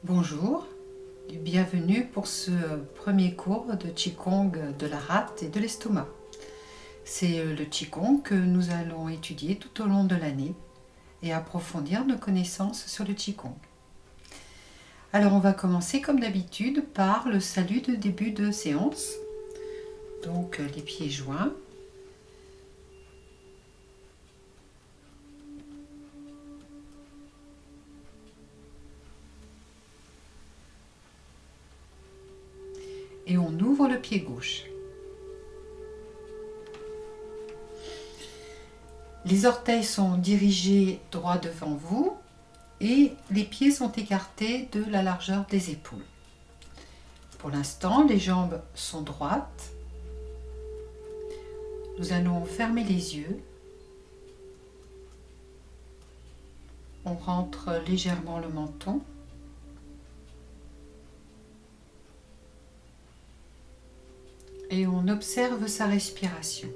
Bonjour et bienvenue pour ce premier cours de Qigong de la rate et de l'estomac. C'est le Qigong que nous allons étudier tout au long de l'année et approfondir nos connaissances sur le Qigong. Alors on va commencer comme d'habitude par le salut de début de séance. Donc les pieds joints. Et on ouvre le pied gauche. Les orteils sont dirigés droit devant vous et les pieds sont écartés de la largeur des épaules. Pour l'instant, les jambes sont droites. Nous allons fermer les yeux. On rentre légèrement le menton. Et on observe sa respiration.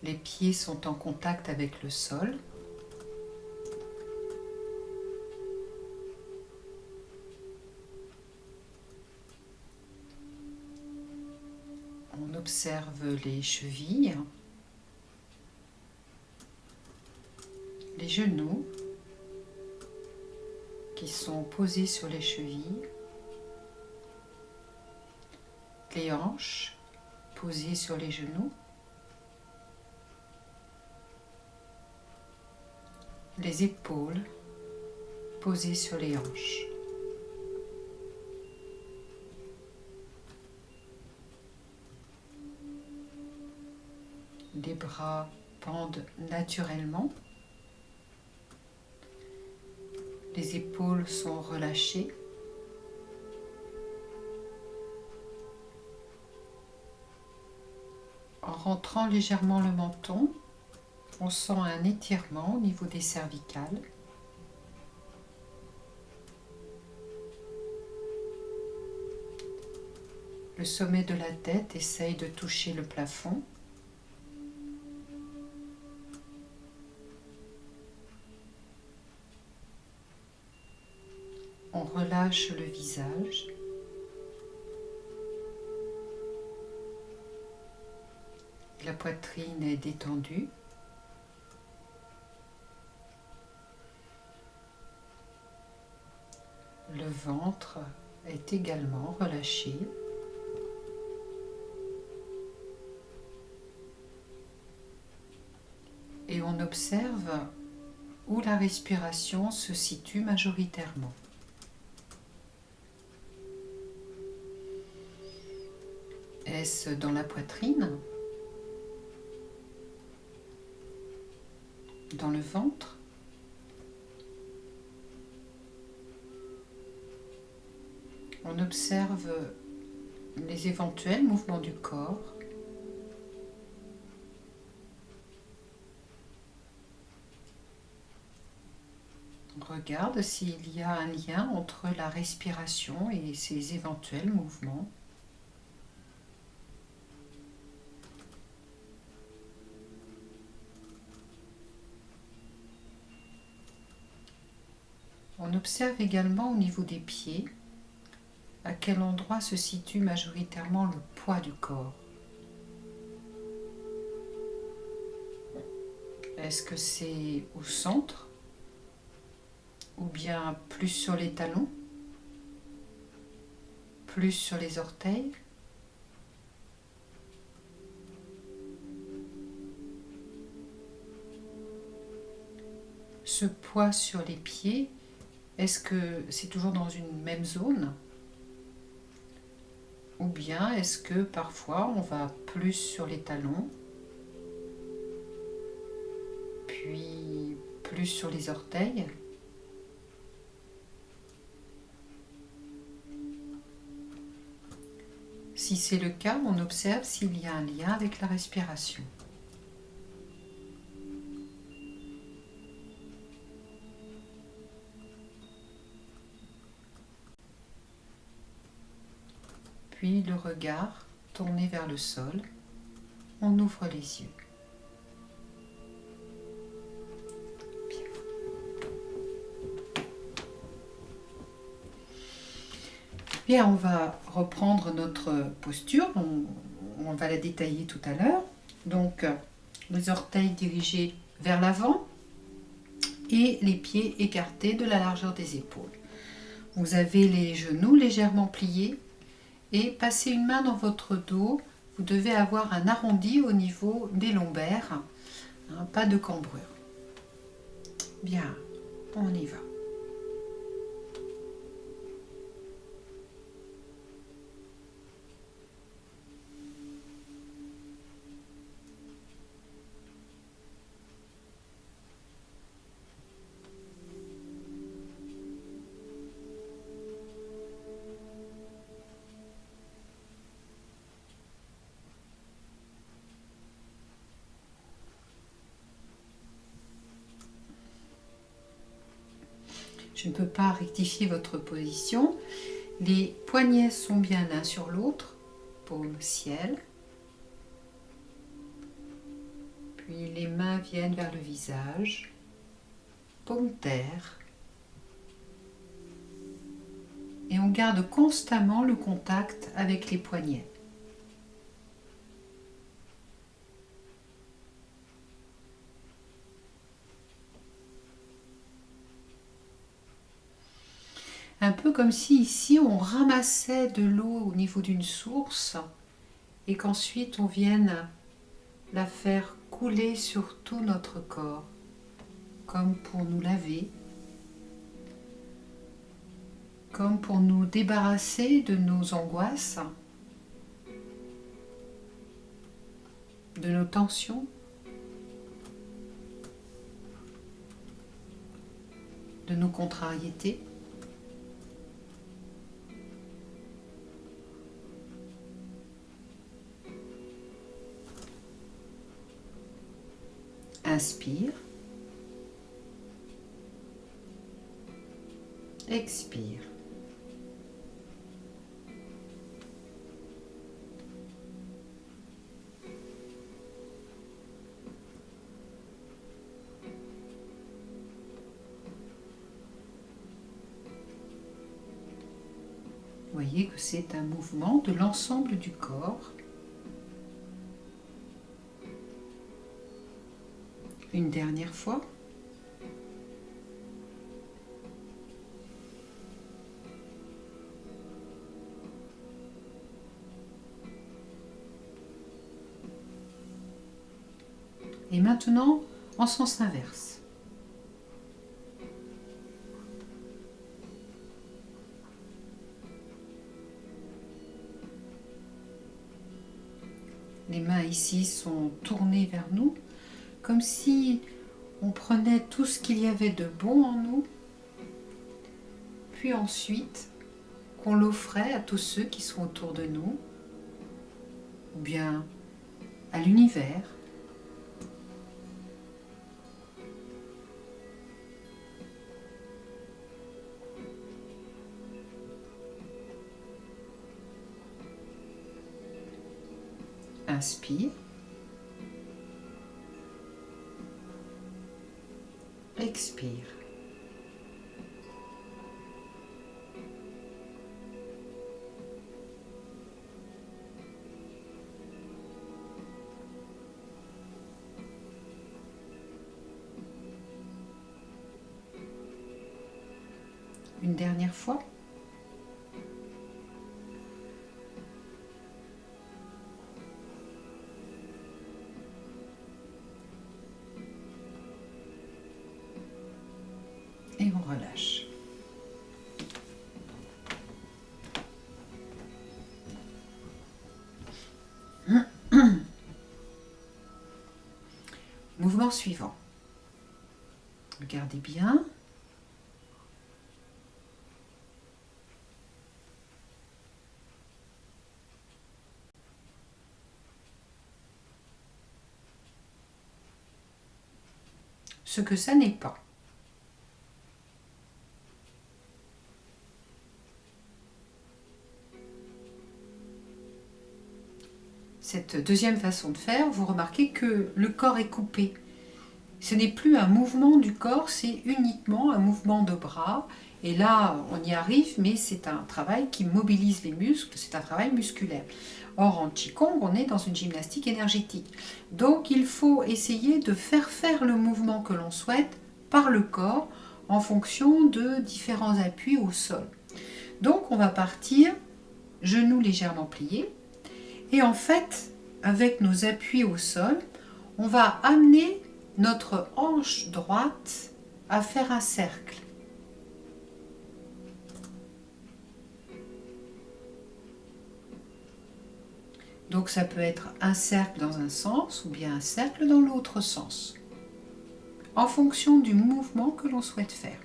Les pieds sont en contact avec le sol. On observe les chevilles, les genoux qui sont posés sur les chevilles, les hanches posées sur les genoux, les épaules posées sur les hanches. Les bras pendent naturellement. Les épaules sont relâchées. En rentrant légèrement le menton, on sent un étirement au niveau des cervicales. Le sommet de la tête essaye de toucher le plafond. On relâche le visage. La poitrine est détendue. Le ventre est également relâché. Et on observe où la respiration se situe majoritairement. Est-ce dans la poitrine? Dans le ventre? On observe les éventuels mouvements du corps. On regarde s'il y a un lien entre la respiration et ces éventuels mouvements. On observe également au niveau des pieds à quel endroit se situe majoritairement le poids du corps. Est-ce que c'est au centre ou bien plus sur les talons, plus sur les orteils? Ce poids sur les pieds, est-ce que c'est toujours dans une même zone? Ou bien est-ce que parfois on va plus sur les talons, puis plus sur les orteils? Si c'est le cas, on observe s'il y a un lien avec la respiration. puis le regard tourné vers le sol. On ouvre les yeux. Bien, on va reprendre notre posture. On va la détailler tout à l'heure. Donc, les orteils dirigés vers l'avant et les pieds écartés de la largeur des épaules. Vous avez les genoux légèrement pliés et passez une main dans votre dos. Vous devez avoir un arrondi au niveau des lombaires, hein, pas de cambrure. Bien, on y va. Je ne peux pas rectifier votre position. Les poignets sont bien l'un sur l'autre, paume ciel. Puis les mains viennent vers le visage, paume terre. Et on garde constamment le contact avec les poignets. Un peu comme si ici on ramassait de l'eau au niveau d'une source et qu'ensuite on vienne la faire couler sur tout notre corps, comme pour nous laver, comme pour nous débarrasser de nos angoisses, de nos tensions. De nos contrariétés. Inspire. Expire. Vous voyez que c'est un mouvement de l'ensemble du corps. Une dernière fois. Et maintenant, en sens inverse. Les mains ici sont tournées vers nous, comme si on prenait tout ce qu'il y avait de bon en nous, puis ensuite qu'on l'offrait à tous ceux qui sont autour de nous, ou bien à l'univers. Inspire. Expire. Une dernière fois. Et on relâche. Mouvement suivant. Regardez bien. Ce que ça n'est pas. cette deuxième façon de faire, vous remarquez que le corps est coupé. Ce n'est plus un mouvement du corps, c'est uniquement un mouvement de bras. Et là, on y arrive, mais c'est un travail qui mobilise les muscles, c'est un travail musculaire. Or, en Qigong, on est dans une gymnastique énergétique. Donc, il faut essayer de faire le mouvement que l'on souhaite par le corps en fonction de différents appuis au sol. Donc, on va partir, genoux légèrement pliés. Et en fait, avec nos appuis au sol, on va amener notre hanche droite à faire un cercle. Donc ça peut être un cercle dans un sens ou bien un cercle dans l'autre sens, en fonction du mouvement que l'on souhaite faire.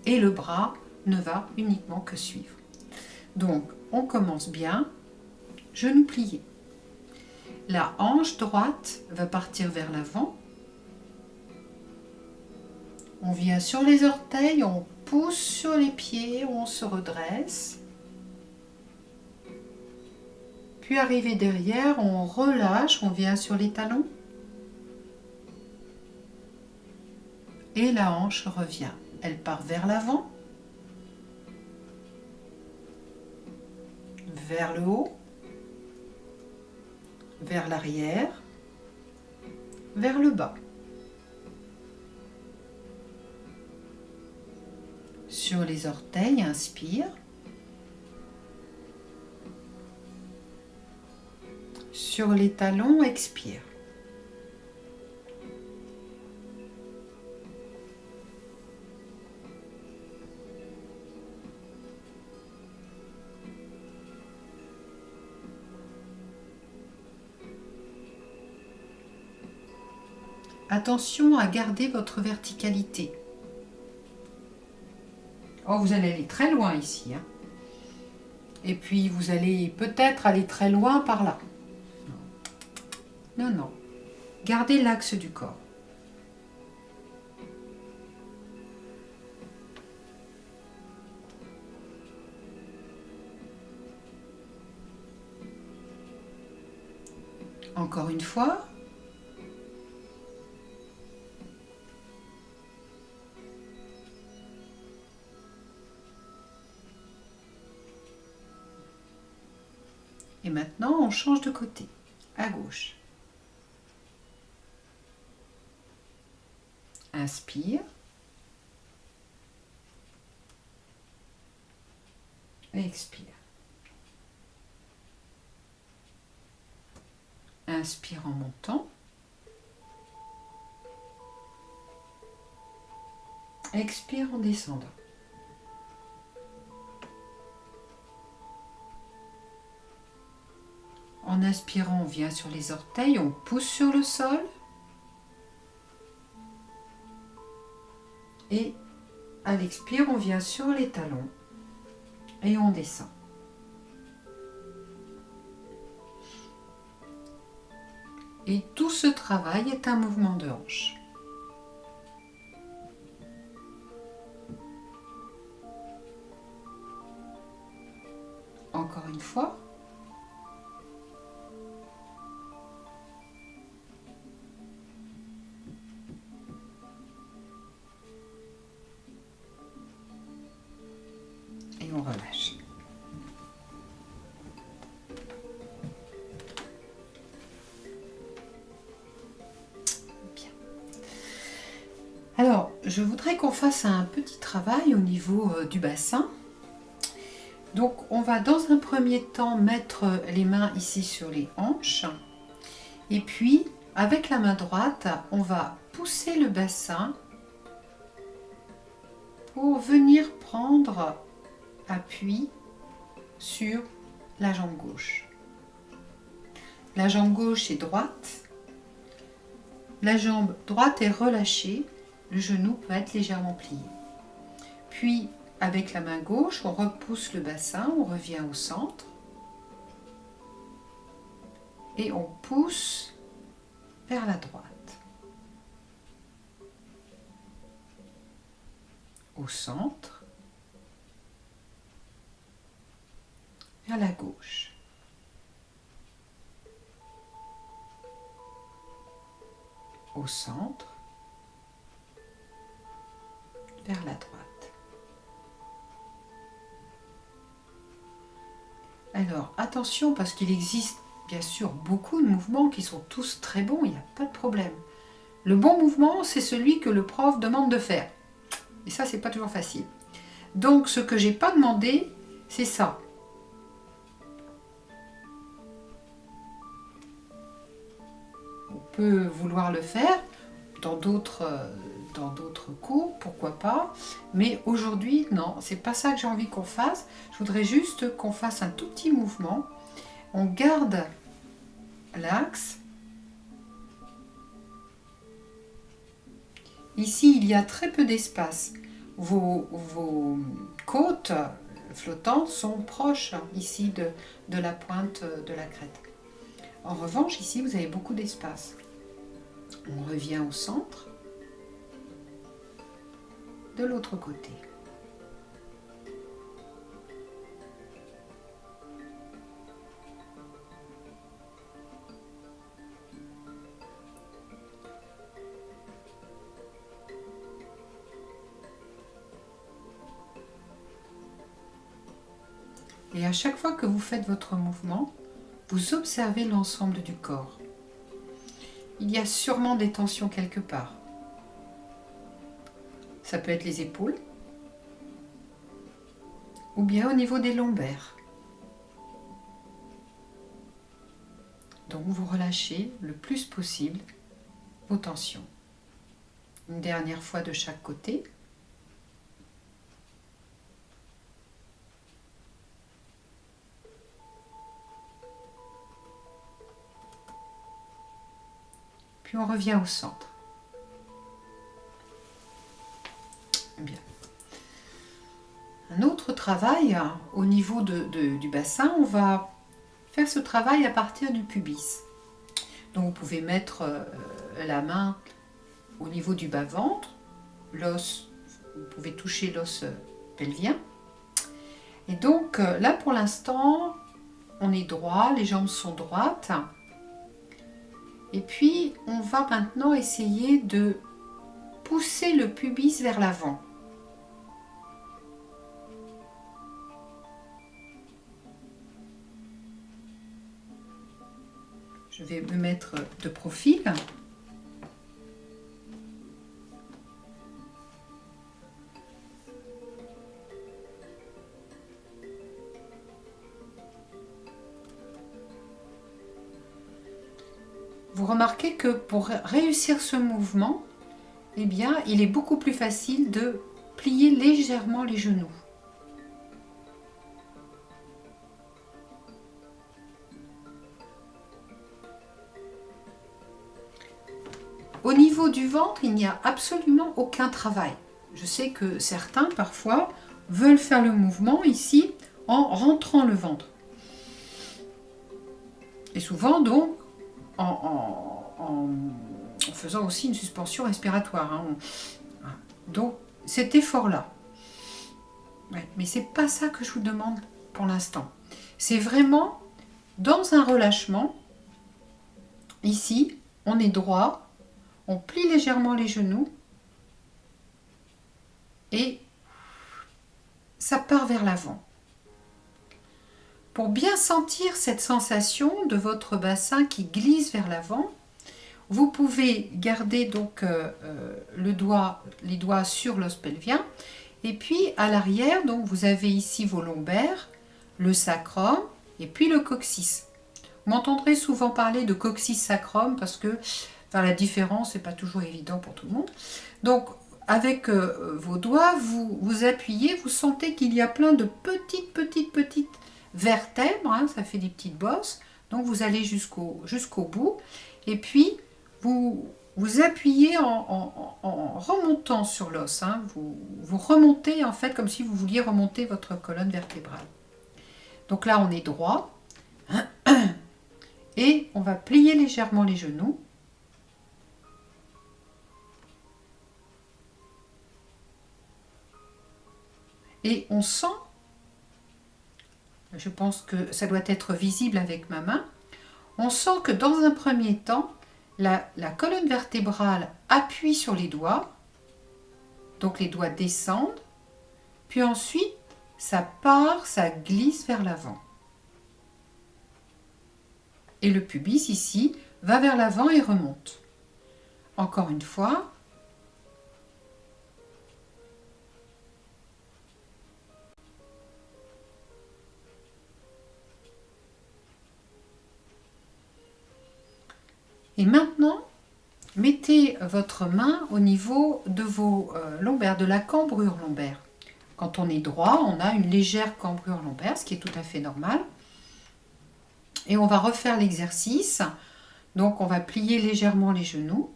Et le bras ne va uniquement que suivre. Donc on commence bien, genoux pliés. La hanche droite va partir vers l'avant. On vient sur les orteils, on pousse sur les pieds, on se redresse. Puis arrivé derrière, on relâche, on vient sur les talons. Et la hanche revient. Elle part vers l'avant, vers le haut, vers l'arrière, vers le bas. Sur les orteils, inspire. Sur les talons, expire. Attention à garder votre verticalité. Oh, vous allez aller très loin ici, hein. Et puis vous allez peut-être aller très loin par là. Non, non. Gardez l'axe du corps. Encore une fois. Et maintenant, on change de côté, à gauche. Inspire. Expire. Inspire en montant. Expire en descendant. En inspirant, on vient sur les orteils, on pousse sur le sol. Et à l'expire, on vient sur les talons et on descend. Et tout ce travail est un mouvement de hanche. Encore une fois. Et on relâche. Bien. Alors, je voudrais qu'on fasse un petit travail au niveau du bassin. Donc, on va dans un premier temps mettre les mains ici sur les hanches. Et puis, avec la main droite, on va pousser le bassin pour venir prendre appui sur la jambe gauche. La jambe gauche est droite. La jambe droite est relâchée. Le genou peut être légèrement plié. Puis, avec la main gauche, on repousse le bassin, on revient au centre. Et on pousse vers la droite. Au centre. Vers la gauche. au centre, vers la droite. Alors, attention, parce qu'il existe bien sûr beaucoup de mouvements qui sont tous très bons, il n'y a pas de problème. Le bon mouvement, c'est celui que le prof demande de faire. Et ça, c'est pas toujours facile. Donc, ce que j'ai pas demandé, c'est ça. On peut vouloir le faire dans d'autres cours, pourquoi pas. Mais aujourd'hui, non, c'est pas ça que j'ai envie qu'on fasse. Je voudrais juste qu'on fasse un tout petit mouvement. On garde l'axe. Ici, il y a très peu d'espace. Vos côtes flottantes sont proches ici de la pointe de la crête. En revanche, ici, vous avez beaucoup d'espace. On revient au centre. De l'autre côté. Et à chaque fois que vous faites votre mouvement, vous observez l'ensemble du corps. Il y a sûrement des tensions quelque part. Ça peut être les épaules, ou bien au niveau des lombaires. Donc vous relâchez le plus possible vos tensions. Une dernière fois de chaque côté. Puis on revient au centre. Bien. Un autre travail au niveau du bassin, on va faire ce travail à partir du pubis. Donc vous pouvez mettre la main au niveau du bas-ventre, l'os, vous pouvez toucher l'os pelvien. Et donc là pour l'instant, on est droit, les jambes sont droites. Et puis on va maintenant essayer de pousser le pubis vers l'avant. Je vais me mettre de profil. Vous remarquez que pour réussir ce mouvement, eh bien, il est beaucoup plus facile de plier légèrement les genoux. Au niveau du ventre, il n'y a absolument aucun travail. Je sais que certains, parfois, veulent faire le mouvement ici en rentrant le ventre. Et souvent, donc, en faisant aussi une suspension respiratoire. Donc, cet effort-là. Ouais, mais ce n'est pas ça que je vous demande pour l'instant. C'est vraiment dans un relâchement. Ici, on est droit. On plie légèrement les genoux et ça part vers l'avant. Pour bien sentir cette sensation de votre bassin qui glisse vers l'avant, vous pouvez garder donc les doigts sur l'os pelvien et puis à l'arrière, donc vous avez ici vos lombaires, le sacrum et puis le coccyx. Vous m'entendrez souvent parler de coccyx sacrum parce que la différence n'est pas toujours évident pour tout le monde. Donc, avec vos doigts, vous appuyez, vous sentez qu'il y a plein de petites vertèbres, ça fait des petites bosses. Donc, vous allez jusqu'au bout. Et puis, vous appuyez en remontant sur l'os. Vous remontez, en fait, comme si vous vouliez remonter votre colonne vertébrale. Donc là, on est droit. Et on va plier légèrement les genoux. Et on sent, je pense que ça doit être visible avec ma main, on sent que dans un premier temps, la colonne vertébrale appuie sur les doigts, donc les doigts descendent, puis ensuite ça part, ça glisse vers l'avant. Et le pubis ici va vers l'avant et remonte. Encore une fois. Et maintenant, mettez votre main au niveau de vos lombaires, de la cambrure lombaire. Quand on est droit, on a une légère cambrure lombaire, ce qui est tout à fait normal. Et on va refaire l'exercice. Donc on va plier légèrement les genoux.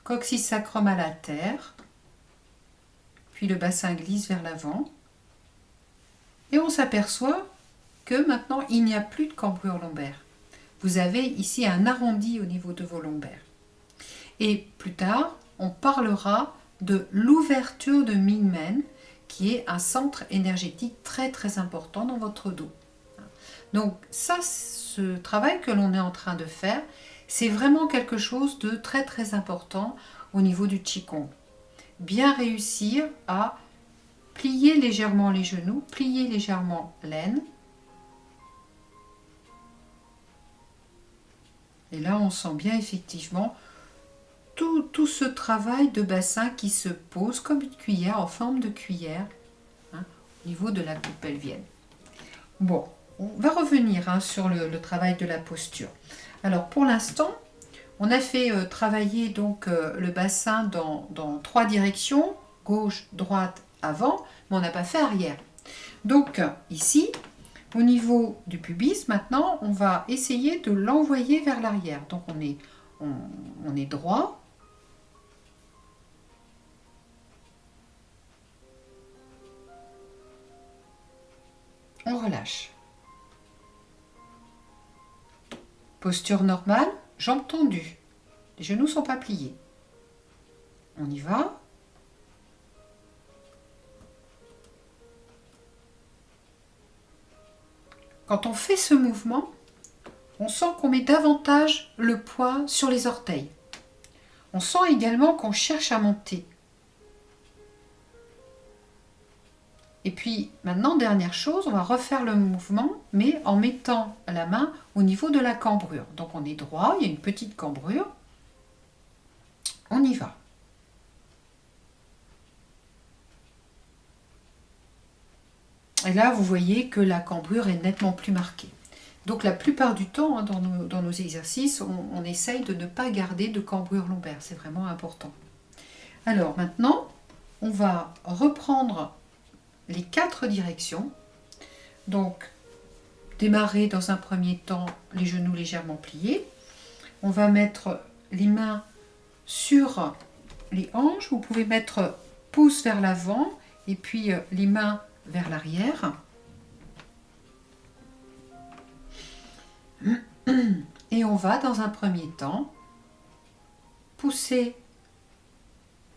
Coccyx sacrum à la terre. Puis le bassin glisse vers l'avant. Et on s'aperçoit que maintenant il n'y a plus de cambrure lombaire. Vous avez ici un arrondi au niveau de vos lombaires. Et plus tard, on parlera de l'ouverture de Mingmen, qui est un centre énergétique très très important dans votre dos. Donc ça, ce travail que l'on est en train de faire, c'est vraiment quelque chose de très très important au niveau du Qigong. Bien réussir à plier légèrement les genoux, plier légèrement l'aine. Et là, on sent bien effectivement tout ce travail de bassin qui se pose comme une cuillère, en forme de cuillère, au niveau de la coupe pelvienne. Bon, on va revenir sur le travail de la posture. Alors, pour l'instant, on a fait travailler donc le bassin dans 3 directions, gauche, droite, avant, mais on n'a pas fait arrière. Donc, ici, au niveau du pubis, maintenant, on va essayer de l'envoyer vers l'arrière. Donc, on est droit. On relâche. Posture normale, jambes tendues. Les genoux ne sont pas pliés. On y va. Quand on fait ce mouvement, on sent qu'on met davantage le poids sur les orteils. On sent également qu'on cherche à monter. Et puis maintenant, dernière chose, on va refaire le mouvement, mais en mettant la main au niveau de la cambrure. Donc on est droit, il y a une petite cambrure. On y va. Et là, vous voyez que la cambrure est nettement plus marquée. Donc la plupart du temps, dans nos exercices, on essaye de ne pas garder de cambrure lombaire. C'est vraiment important. Alors maintenant, on va reprendre les 4 directions. Donc, démarrer dans un premier temps les genoux légèrement pliés. On va mettre les mains sur les hanches. Vous pouvez mettre pouce vers l'avant et puis les mains vers l'arrière. Et on va dans un premier temps pousser,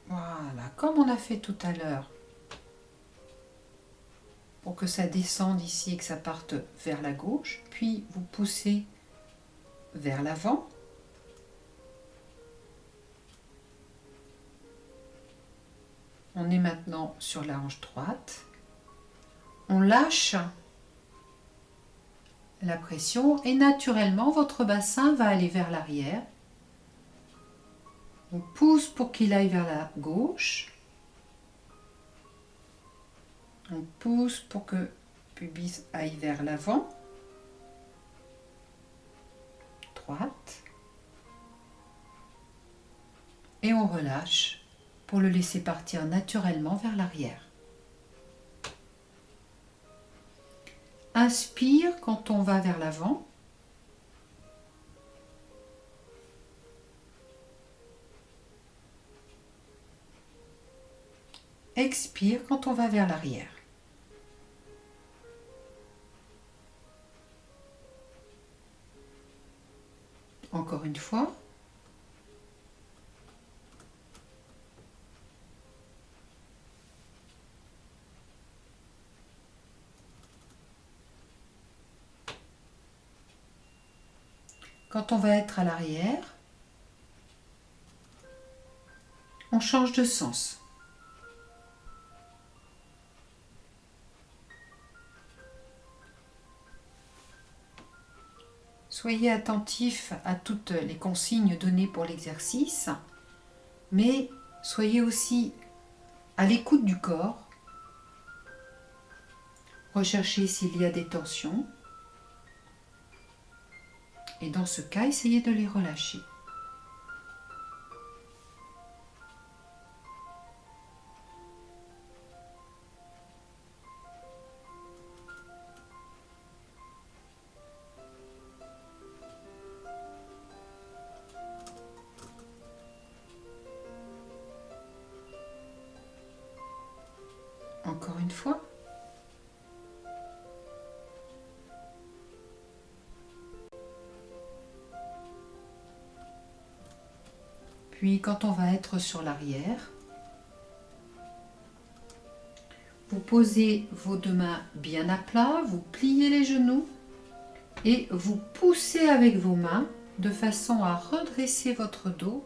voilà, comme on a fait tout à l'heure, pour que ça descende ici et que ça parte vers la gauche, puis vous poussez vers l'avant. On est maintenant sur la hanche droite. On lâche la pression et naturellement votre bassin va aller vers l'arrière. On pousse pour qu'il aille vers la gauche. On pousse pour que le pubis aille vers l'avant. Droite. Et on relâche pour le laisser partir naturellement vers l'arrière. Inspire quand on va vers l'avant. Expire quand on va vers l'arrière. Encore une fois. Quand on va être à l'arrière, on change de sens. Soyez attentifs à toutes les consignes données pour l'exercice, mais soyez aussi à l'écoute du corps. Recherchez s'il y a des tensions. Et dans ce cas, essayez de les relâcher. Encore une fois. Puis quand on va être sur l'arrière, vous posez vos deux mains bien à plat, vous pliez les genoux et vous poussez avec vos mains de façon à redresser votre dos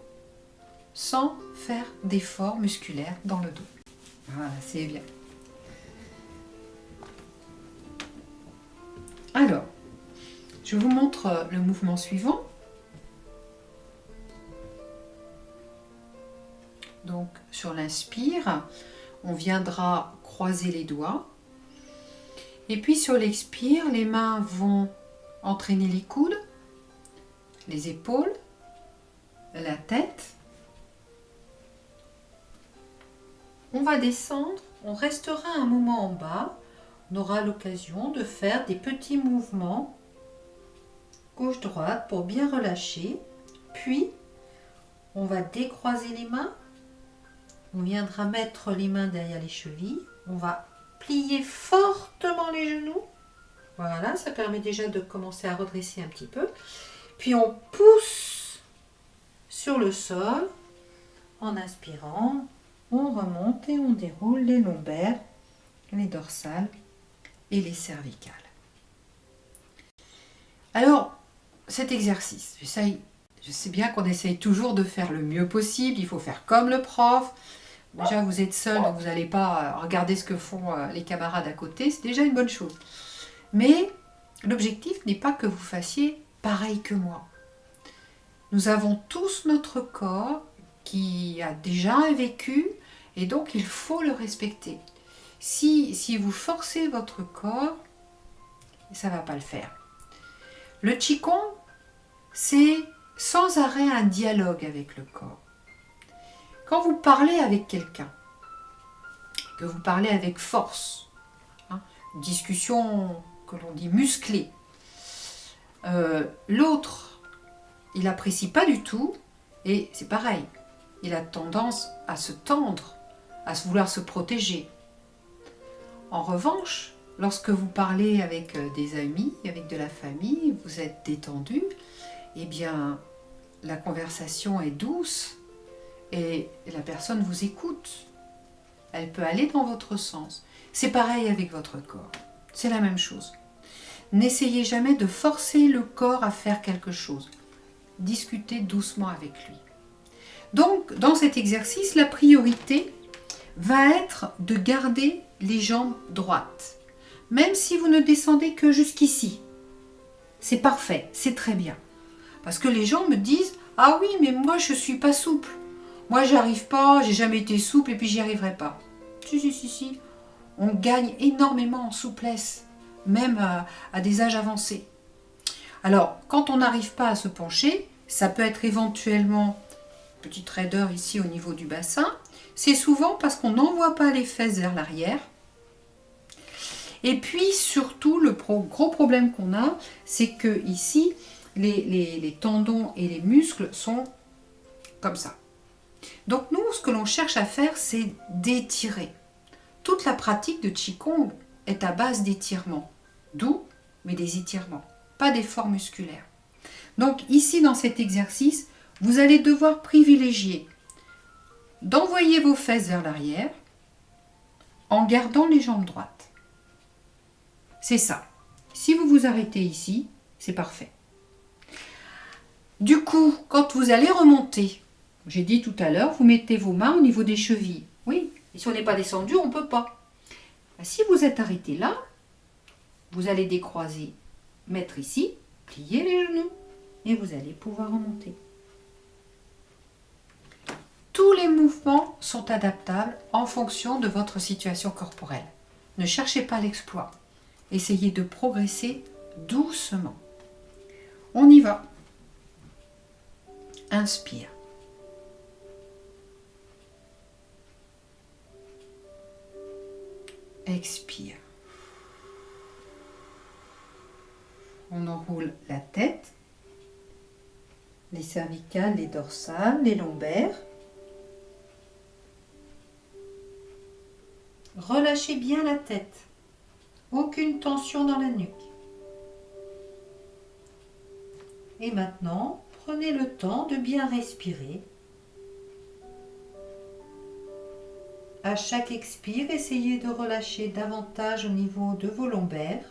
sans faire d'effort musculaire dans le dos. Voilà, c'est bien. Alors, je vous montre le mouvement suivant. Donc, sur l'inspire, on viendra croiser les doigts. Et puis, sur l'expire, les mains vont entraîner les coudes, les épaules, la tête. On va descendre, on restera un moment en bas. On aura l'occasion de faire des petits mouvements gauche-droite pour bien relâcher. Puis, on va décroiser les mains. On viendra mettre les mains derrière les chevilles. On va plier fortement les genoux. Voilà, ça permet déjà de commencer à redresser un petit peu. Puis on pousse sur le sol en inspirant. On remonte et on déroule les lombaires, les dorsales et les cervicales. Alors, cet exercice, je sais bien qu'on essaye toujours de faire le mieux possible. Il faut faire comme le prof. Déjà, vous êtes seul, donc vous n'allez pas regarder ce que font les camarades à côté. C'est déjà une bonne chose. Mais l'objectif n'est pas que vous fassiez pareil que moi. Nous avons tous notre corps qui a déjà un vécu et donc il faut le respecter. Si vous forcez votre corps, ça ne va pas le faire. Le Qigong, c'est sans arrêt un dialogue avec le corps. Quand vous parlez avec quelqu'un, que vous parlez avec force, une discussion que l'on dit musclée, l'autre, il n'apprécie pas du tout et c'est pareil, il a tendance à se tendre, à vouloir se protéger. En revanche, lorsque vous parlez avec des amis, avec de la famille, vous êtes détendu, eh bien, la conversation est douce et la personne vous écoute. Elle peut aller dans votre sens. C'est pareil avec votre corps. C'est la même chose. N'essayez jamais de forcer le corps à faire quelque chose. Discutez doucement avec lui. Donc, dans cet exercice, la priorité va être de garder les jambes droites. Même si vous ne descendez que jusqu'ici. C'est parfait, c'est très bien. Parce que les gens me disent « Ah oui, mais moi je ne suis pas souple. Moi j'y arrive pas, j'ai jamais été souple et puis j'y arriverai pas. » Si. On gagne énormément en souplesse, même à des âges avancés. Alors, quand on n'arrive pas à se pencher, ça peut être éventuellement petite raideur ici au niveau du bassin. C'est souvent parce qu'on n'envoie pas les fesses vers l'arrière. Et puis surtout, le gros problème qu'on a, c'est que ici, les tendons et les muscles sont comme ça. Donc nous, ce que l'on cherche à faire, c'est d'étirer. Toute la pratique de Qigong est à base d'étirements. Doux, mais des étirements, pas d'efforts musculaires. Donc ici, dans cet exercice, vous allez devoir privilégier d'envoyer vos fesses vers l'arrière en gardant les jambes droites. C'est ça. Si vous vous arrêtez ici, c'est parfait. Du coup, quand vous allez remonter, j'ai dit tout à l'heure, vous mettez vos mains au niveau des chevilles. Oui, et si on n'est pas descendu, on ne peut pas. Si vous êtes arrêté là, vous allez décroiser, mettre ici, plier les genoux et vous allez pouvoir remonter. Tous les mouvements sont adaptables en fonction de votre situation corporelle. Ne cherchez pas l'exploit. Essayez de progresser doucement. On y va. Inspire. Expire. On enroule la tête, les cervicales, les dorsales, les lombaires. Relâchez bien la tête. Aucune tension dans la nuque. Et maintenant, prenez le temps de bien respirer. À chaque expire, essayez de relâcher davantage au niveau de vos lombaires,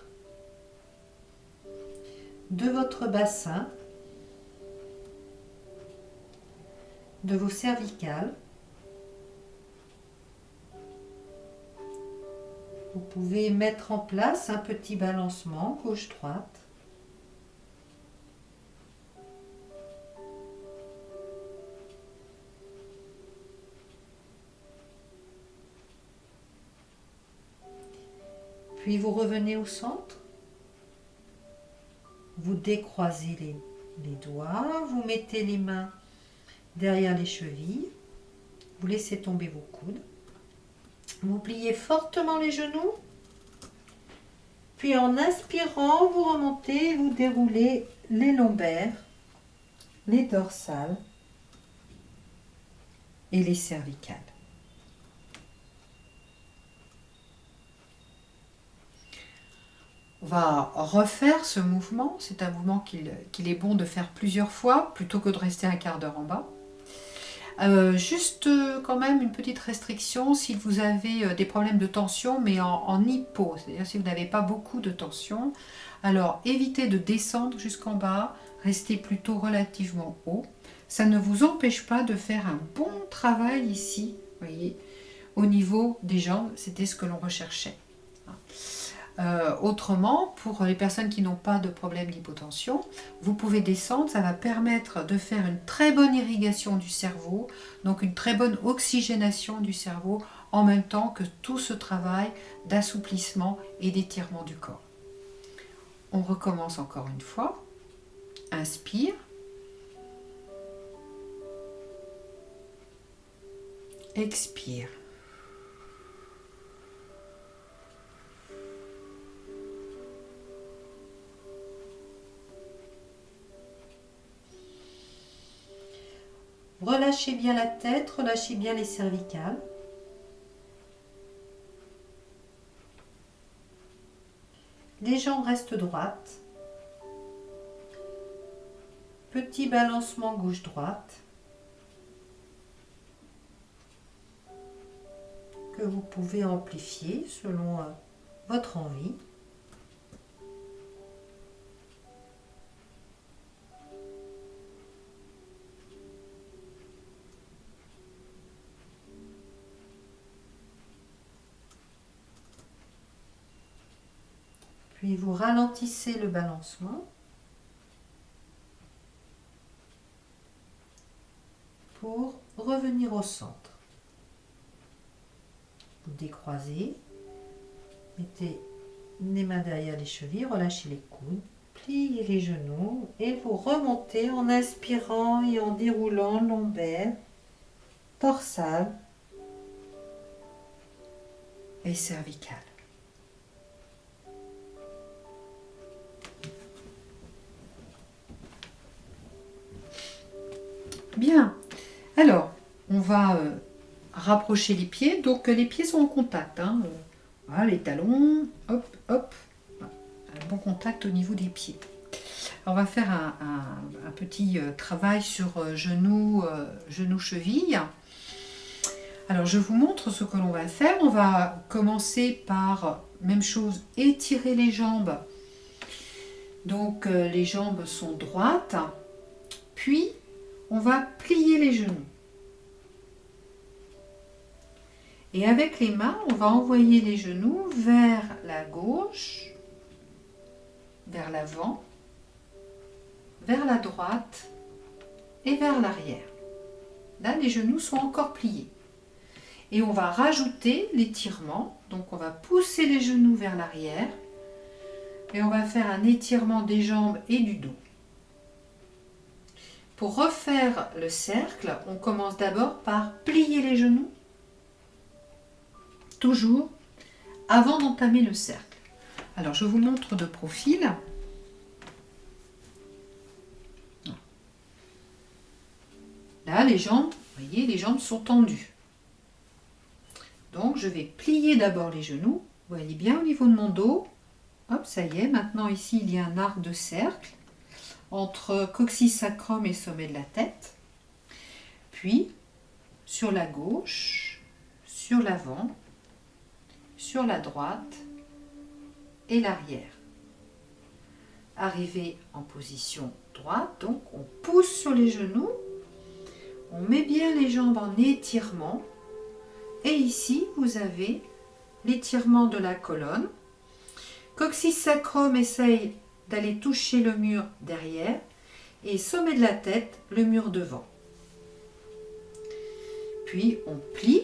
de votre bassin, de vos cervicales. Vous pouvez mettre en place un petit balancement gauche-droite. Puis vous revenez au centre. Vous décroisez les doigts, vous mettez les mains derrière les chevilles. Vous laissez tomber vos coudes. Vous pliez fortement les genoux. Puis en inspirant, vous remontez et vous déroulez les lombaires, les dorsales et les cervicales. On va refaire ce mouvement. C'est un mouvement qu'il est bon de faire plusieurs fois plutôt que de rester un quart d'heure en bas. Juste quand même une petite restriction si vous avez des problèmes de tension mais en hypo, c'est-à-dire si vous n'avez pas beaucoup de tension, alors évitez de descendre jusqu'en bas, restez plutôt relativement haut. Ça ne vous empêche pas de faire un bon travail ici, vous voyez, au niveau des jambes, c'était ce que l'on recherchait. Autrement, pour les personnes qui n'ont pas de problème d'hypotension, vous pouvez descendre, ça va permettre de faire une très bonne irrigation du cerveau, donc une très bonne oxygénation du cerveau, en même temps que tout ce travail d'assouplissement et d'étirement du corps. On recommence encore une fois. Inspire. Expire. Relâchez bien la tête, relâchez bien les cervicales. Les jambes restent droites. Petit balancement gauche-droite que vous pouvez amplifier selon votre envie. Puis vous ralentissez le balancement pour revenir au centre. Vous décroisez, mettez les mains derrière les chevilles, relâchez les coudes, pliez les genoux et vous remontez en inspirant et en déroulant lombaire, dorsale et cervicale. Bien, alors on va rapprocher les pieds, donc les pieds sont en contact, hein. Voilà, les talons, hop, hop, un bon contact au niveau des pieds. Alors, on va faire un petit travail sur genoux, chevilles. Alors je vous montre ce que l'on va faire, on va commencer par, même chose, étirer les jambes. Donc les jambes sont droites. Puis, on va plier les genoux. Et avec les mains, on va envoyer les genoux vers la gauche, vers l'avant, vers la droite et vers l'arrière. Là, les genoux sont encore pliés. Et on va rajouter l'étirement. Donc, on va pousser les genoux vers l'arrière. Et on va faire un étirement des jambes et du dos. Pour refaire le cercle, on commence d'abord par plier les genoux. Toujours avant d'entamer le cercle. Alors, je vous montre de profil. Là, les jambes, vous voyez, les jambes sont tendues. Donc, je vais plier d'abord les genoux. Vous voyez bien au niveau de mon dos. Hop, ça y est. Maintenant, ici, il y a un arc de cercle entre coccyx sacrum et sommet de la tête. Puis, sur la gauche, sur l'avant, sur la droite et l'arrière. Arrivé en position droite, donc on pousse sur les genoux. On met bien les jambes en étirement. Et ici, vous avez l'étirement de la colonne. Coccyx sacrum essaye d'aller toucher le mur derrière. Et sommet de la tête, le mur devant. Puis, on plie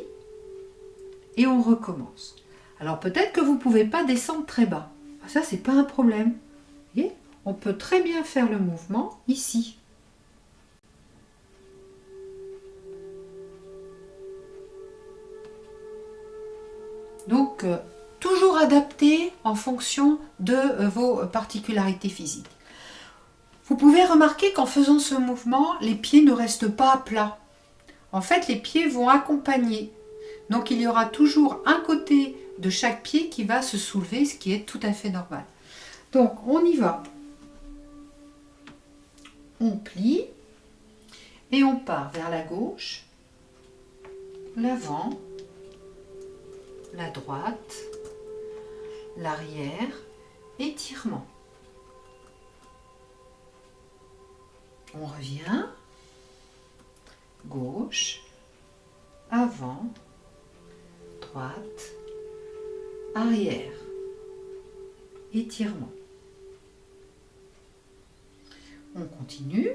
et on recommence. Alors, peut-être que vous ne pouvez pas descendre très bas. Ça, ce n'est pas un problème. Vous voyez, on peut très bien faire le mouvement ici. Donc, toujours adapté en fonction de vos particularités physiques. Vous pouvez remarquer qu'en faisant ce mouvement, les pieds ne restent pas à plat. En fait, les pieds vont accompagner. Donc, il y aura toujours un côté de chaque pied qui va se soulever, ce qui est tout à fait normal. Donc, on y va. On plie et on part vers la gauche, l'avant, la droite, l'arrière, étirement. On revient, gauche, avant, droite, arrière, étirement. On continue.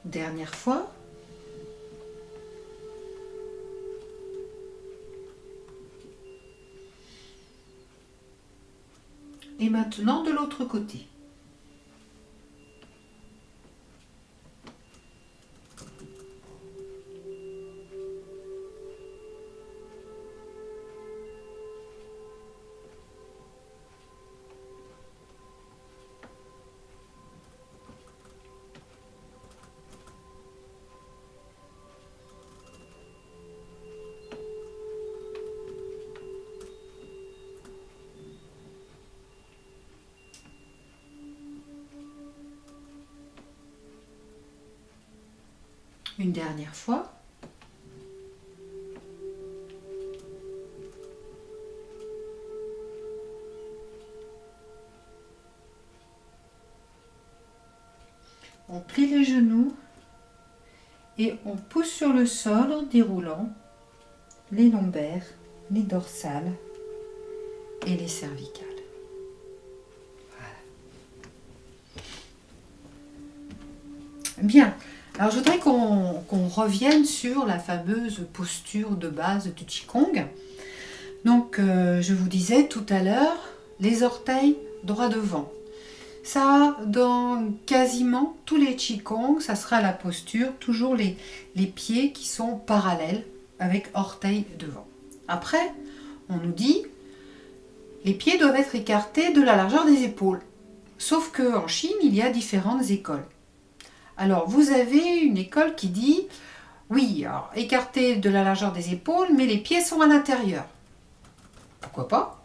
Dernière fois. Et maintenant de l'autre côté. Une dernière fois. On plie les genoux et on pousse sur le sol en déroulant les lombaires, les dorsales et les cervicales. Voilà. Bien. Alors, je voudrais qu'on revienne sur la fameuse posture de base du Qigong. Donc, je vous disais tout à l'heure, les orteils droit devant. Ça, dans quasiment tous les Qigong, ça sera la posture, toujours les pieds qui sont parallèles avec orteils devant. Après, on nous dit, les pieds doivent être écartés de la largeur des épaules. Sauf qu'en Chine, il y a différentes écoles. Alors, vous avez une école qui dit, oui, alors, écarté de la largeur des épaules, mais les pieds sont à l'intérieur. Pourquoi pas?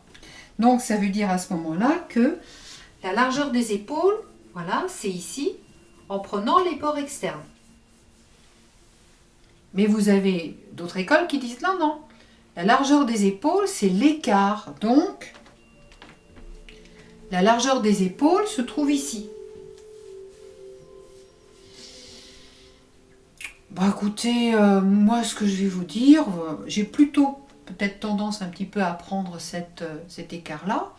Donc ça veut dire à ce moment-là que la largeur des épaules, voilà, c'est ici, en prenant les bords externes. Mais vous avez d'autres écoles qui disent non, non. La largeur des épaules, c'est l'écart. Donc, la largeur des épaules se trouve ici. Bah écoutez, moi ce que je vais vous dire, j'ai plutôt peut-être tendance un petit peu à prendre cet écart-là,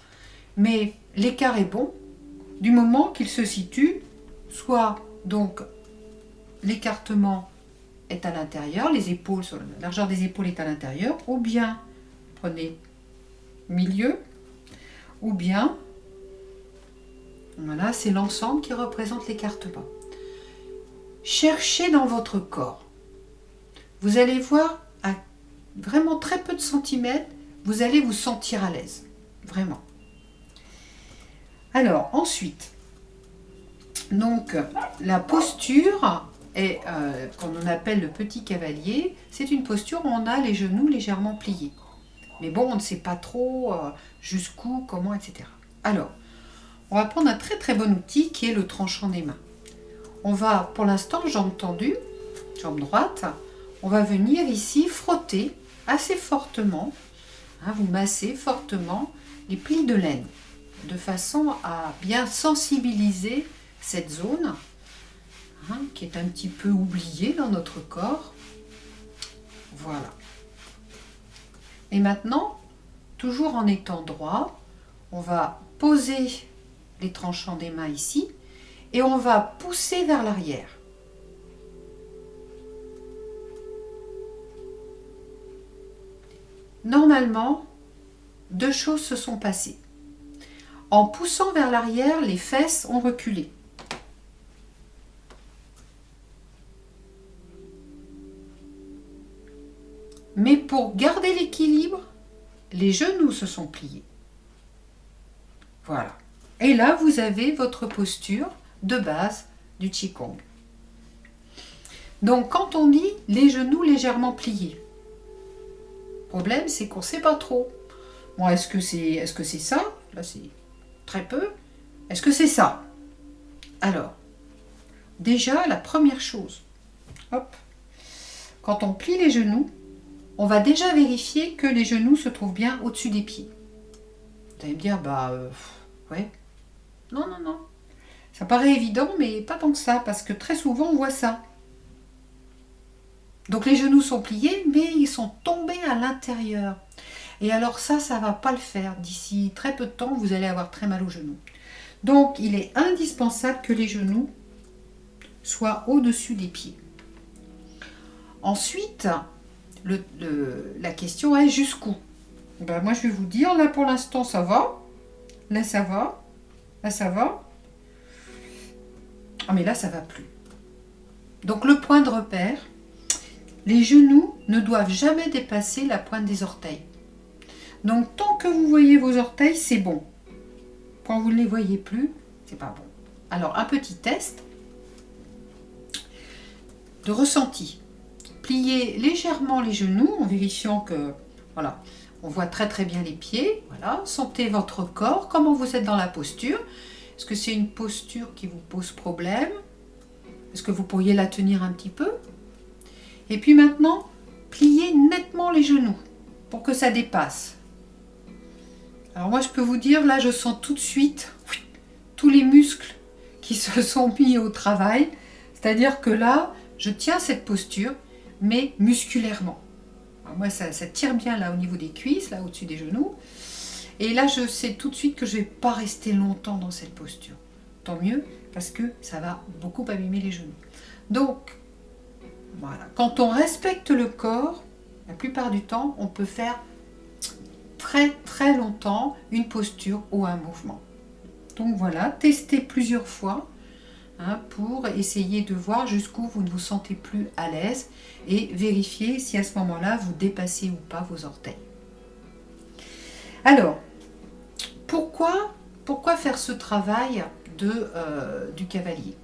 mais l'écart est bon du moment qu'il se situe, soit donc l'écartement est à l'intérieur, les épaules, la largeur des épaules est à l'intérieur, ou bien, prenez milieu, ou bien, voilà, c'est l'ensemble qui représente l'écartement. Cherchez dans votre corps. Vous allez voir, à vraiment très peu de centimètres, vous allez vous sentir à l'aise, vraiment. Alors, ensuite, donc, la posture et qu'on appelle le petit cavalier, c'est une posture où on a les genoux légèrement pliés. Mais bon, on ne sait pas trop jusqu'où, comment, etc. Alors, on va prendre un très très bon outil qui est le tranchant des mains. On va, pour l'instant, jambe tendue, jambe droite, on va venir ici frotter assez fortement, hein, vous massez fortement les plis de laine, de façon à bien sensibiliser cette zone, qui est un petit peu oublié dans notre corps. Voilà. Et maintenant, toujours en étant droit, on va poser les tranchants des mains ici et on va pousser vers l'arrière. Normalement, deux choses se sont passées. En poussant vers l'arrière, les fesses ont reculé. Mais pour garder l'équilibre, les genoux se sont pliés. Voilà. Et là, vous avez votre posture de base du Qigong. Donc, quand on dit les genoux légèrement pliés, le problème, c'est qu'on ne sait pas trop. Bon, est-ce que c'est ça? Là, c'est très peu. Est-ce que c'est ça? Alors, déjà, la première chose, hop, quand on plie les genoux, on va déjà vérifier que les genoux se trouvent bien au-dessus des pieds. Vous allez me dire, ouais. Non, non, non. Ça paraît évident, mais pas tant que ça, parce que très souvent, on voit ça. Donc les genoux sont pliés, mais ils sont tombés à l'intérieur. Et alors ça ne va pas le faire. D'ici très peu de temps, vous allez avoir très mal aux genoux. Donc, il est indispensable que les genoux soient au-dessus des pieds. Ensuite, la question est jusqu'où? Moi, je vais vous dire, là pour l'instant, ça va. Là, ça va. Là, ça va. Ah, mais là, ça ne va plus. Donc, le point de repère, les genoux ne doivent jamais dépasser la pointe des orteils. Donc, tant que vous voyez vos orteils, c'est bon. Quand vous ne les voyez plus, c'est pas bon. Alors, un petit test de ressenti. Pliez légèrement les genoux en vérifiant que, voilà, on voit très très bien les pieds. Voilà, sentez votre corps, comment vous êtes dans la posture. Est-ce que c'est une posture qui vous pose problème? Est-ce que vous pourriez la tenir un petit peu? Et puis maintenant, pliez nettement les genoux pour que ça dépasse. Alors moi, je peux vous dire, là, je sens tout de suite tous les muscles qui se sont mis au travail. C'est-à-dire que là, je tiens cette posture, mais musculairement. Alors moi, ça tire bien là au niveau des cuisses, là au-dessus des genoux. Et là, je sais tout de suite que je ne vais pas rester longtemps dans cette posture. Tant mieux, parce que ça va beaucoup abîmer les genoux. Donc, voilà. Quand on respecte le corps, la plupart du temps, on peut faire très très longtemps une posture ou un mouvement. Donc voilà, testez plusieurs fois pour essayer de voir jusqu'où vous ne vous sentez plus à l'aise et vérifier si à ce moment-là vous dépassez ou pas vos orteils. Alors, pourquoi faire ce travail du cavalier?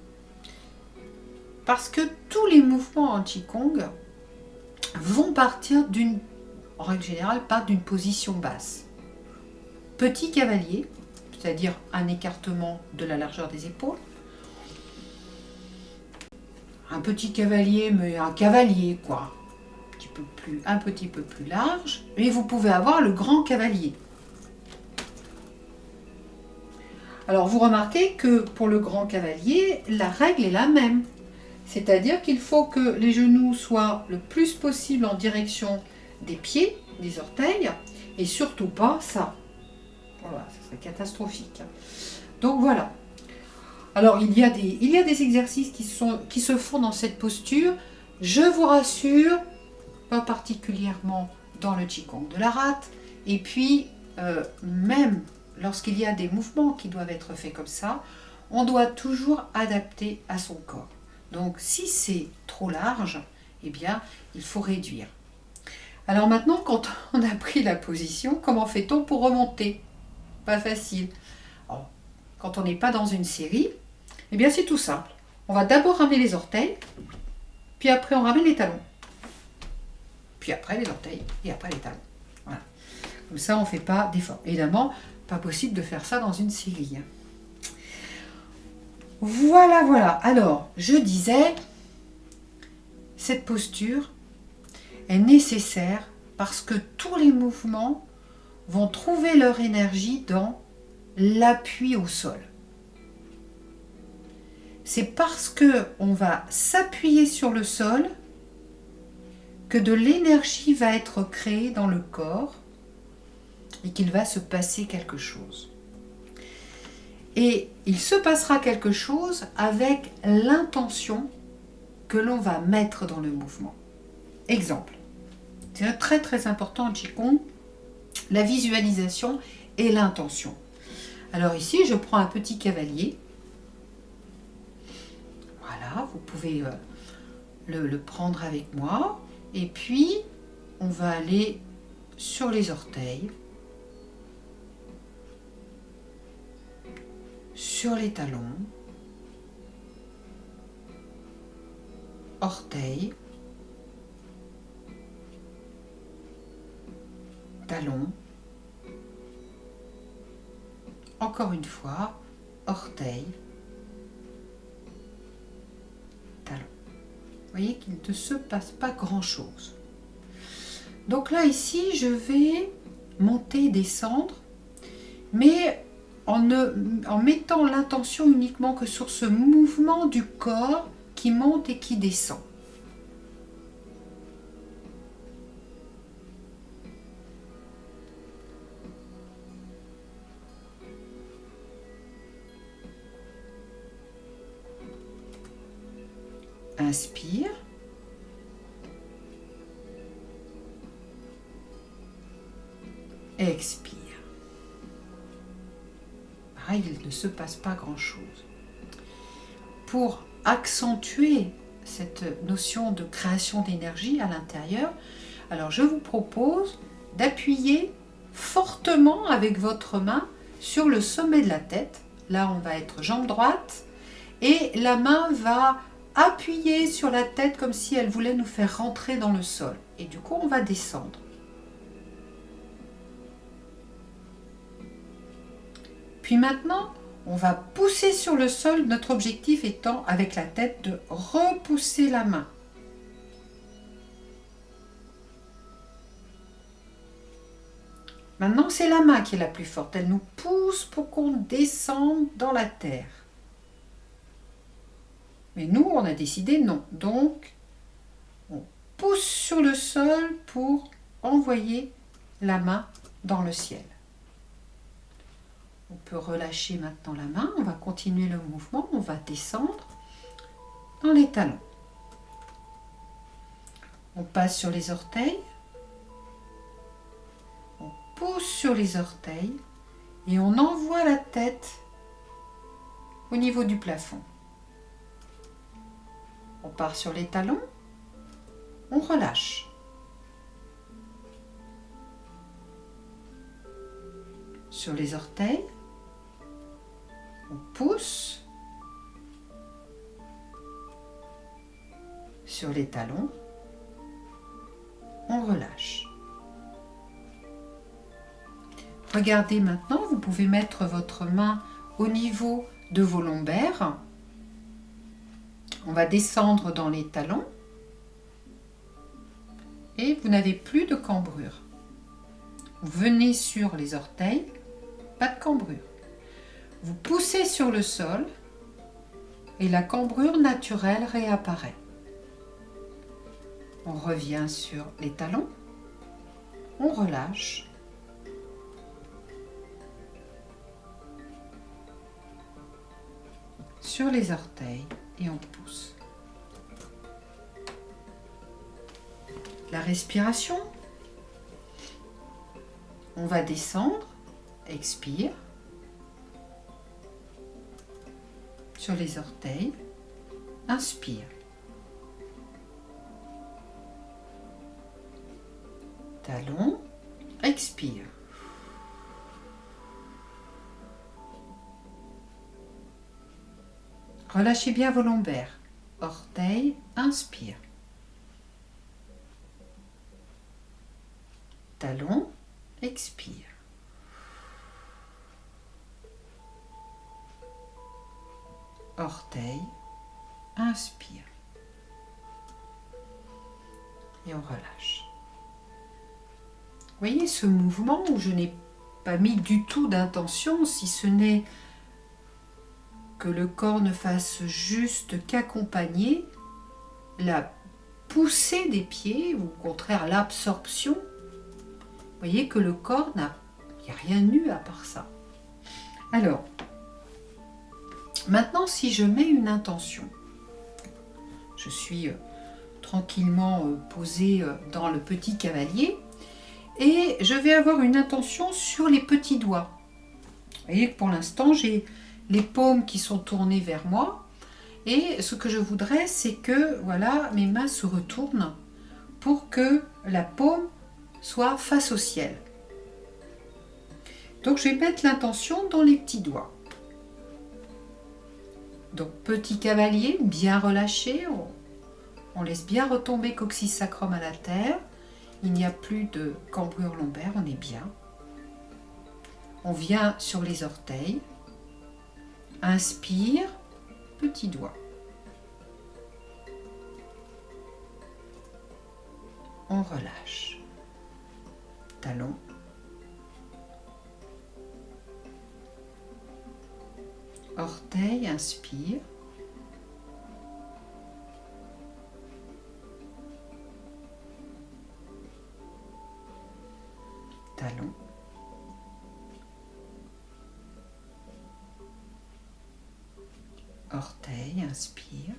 Parce que tous les mouvements en Qigong vont partir en règle générale, part d'une position basse. petit cavalier, c'est-à-dire un écartement de la largeur des épaules. Un petit cavalier, mais un cavalier quoi, un petit peu plus large. Et vous pouvez avoir le grand cavalier. Alors vous remarquez que pour le grand cavalier, la règle est la même. C'est-à-dire qu'il faut que les genoux soient le plus possible en direction des pieds, des orteils, et surtout pas ça. Voilà, ça serait catastrophique. Donc voilà. Alors il y a des exercices qui se font dans cette posture. Je vous rassure, pas particulièrement dans le Qigong de la rate. Et puis, même lorsqu'il y a des mouvements qui doivent être faits comme ça, on doit toujours adapter à son corps. Donc si c'est trop large, eh bien, il faut réduire. Alors maintenant, quand on a pris la position, comment fait-on pour remonter? Pas facile. Alors, quand on n'est pas dans une série, eh bien c'est tout simple. On va d'abord ramener les orteils, puis après on ramène les talons. Puis après les orteils, et après les talons. Voilà. Comme ça, on ne fait pas d'effort. Évidemment, pas possible de faire ça dans une série. Voilà, voilà. Alors, je disais, cette posture est nécessaire parce que tous les mouvements vont trouver leur énergie dans l'appui au sol. C'est parce qu'on va s'appuyer sur le sol que de l'énergie va être créée dans le corps et qu'il va se passer quelque chose. Et il se passera quelque chose avec l'intention que l'on va mettre dans le mouvement. Exemple, c'est très très important en Qigong, la visualisation et l'intention. Alors ici, je prends un petit cavalier. Voilà, vous pouvez le prendre avec moi. Et puis, on va aller sur les orteils, sur les talons, orteils, talons, encore une fois, orteils, talons. Vous voyez qu'il ne se passe pas grand-chose. Donc là, ici, je vais monter et descendre, mais en mettant l'intention uniquement que sur ce mouvement du corps qui monte et qui descend. Inspire. Expire. Pareil, il ne se passe pas grand-chose. Pour accentuer cette notion de création d'énergie à l'intérieur, alors je vous propose d'appuyer fortement avec votre main sur le sommet de la tête. Là, on va être jambe droite et la main va appuyer sur la tête comme si elle voulait nous faire rentrer dans le sol. Et du coup, on va descendre. Puis maintenant, on va pousser sur le sol, notre objectif étant avec la tête de repousser la main. Maintenant, c'est la main qui est la plus forte. Elle nous pousse pour qu'on descende dans la terre. Mais nous, on a décidé non. Donc, on pousse sur le sol pour envoyer la main dans le ciel. On peut relâcher maintenant la main, on va continuer le mouvement, on va descendre dans les talons. On passe sur les orteils, on pousse sur les orteils et on envoie la tête au niveau du plafond. On part sur les talons, on relâche. Sur les orteils, on pousse. Sur les talons, on relâche. Vous regardez maintenant, vous pouvez mettre votre main au niveau de vos lombaires. On va descendre dans les talons. Et vous n'avez plus de cambrure. Vous venez sur les orteils, pas de cambrure. Vous poussez sur le sol et la cambrure naturelle réapparaît. On revient sur les talons, on relâche. Sur les orteils et on pousse. La respiration. On va descendre, expire. Sur les orteils, inspire. Talon, expire. Relâchez bien vos lombaires. Orteils, inspire. Talon, expire. Orteil, inspire. Et on relâche. Vous voyez ce mouvement où je n'ai pas mis du tout d'intention, si ce n'est que le corps ne fasse juste qu'accompagner la poussée des pieds, ou au contraire l'absorption. Vous voyez que le corps il n'y a rien eu à part ça. Alors, maintenant si je mets une intention, je suis tranquillement posée dans le petit cavalier et je vais avoir une intention sur les petits doigts. Vous voyez que pour l'instant j'ai les paumes qui sont tournées vers moi et ce que je voudrais c'est que voilà, mes mains se retournent pour que la paume soit face au ciel. Donc je vais mettre l'intention dans les petits doigts. Donc petit cavalier, bien relâché, on laisse bien retomber coccyx sacrum à la terre. Il n'y a plus de cambrure lombaire, on est bien. On vient sur les orteils. Inspire, petit doigt. On relâche. Talon. Orteil, inspire. Talon. Orteil, inspire.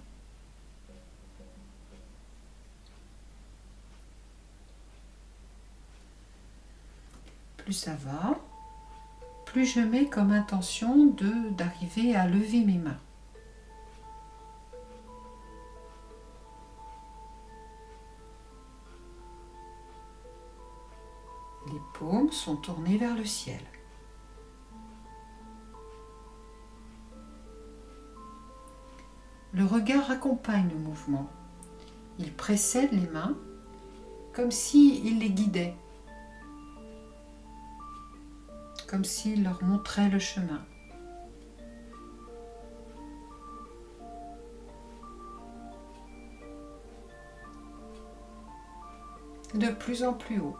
Plus ça va, plus je mets comme intention d'arriver à lever mes mains. Les paumes sont tournées vers le ciel. Le regard accompagne le mouvement. Il précède les mains comme s'il les guidait, comme s'il leur montrait le chemin. De plus en plus haut.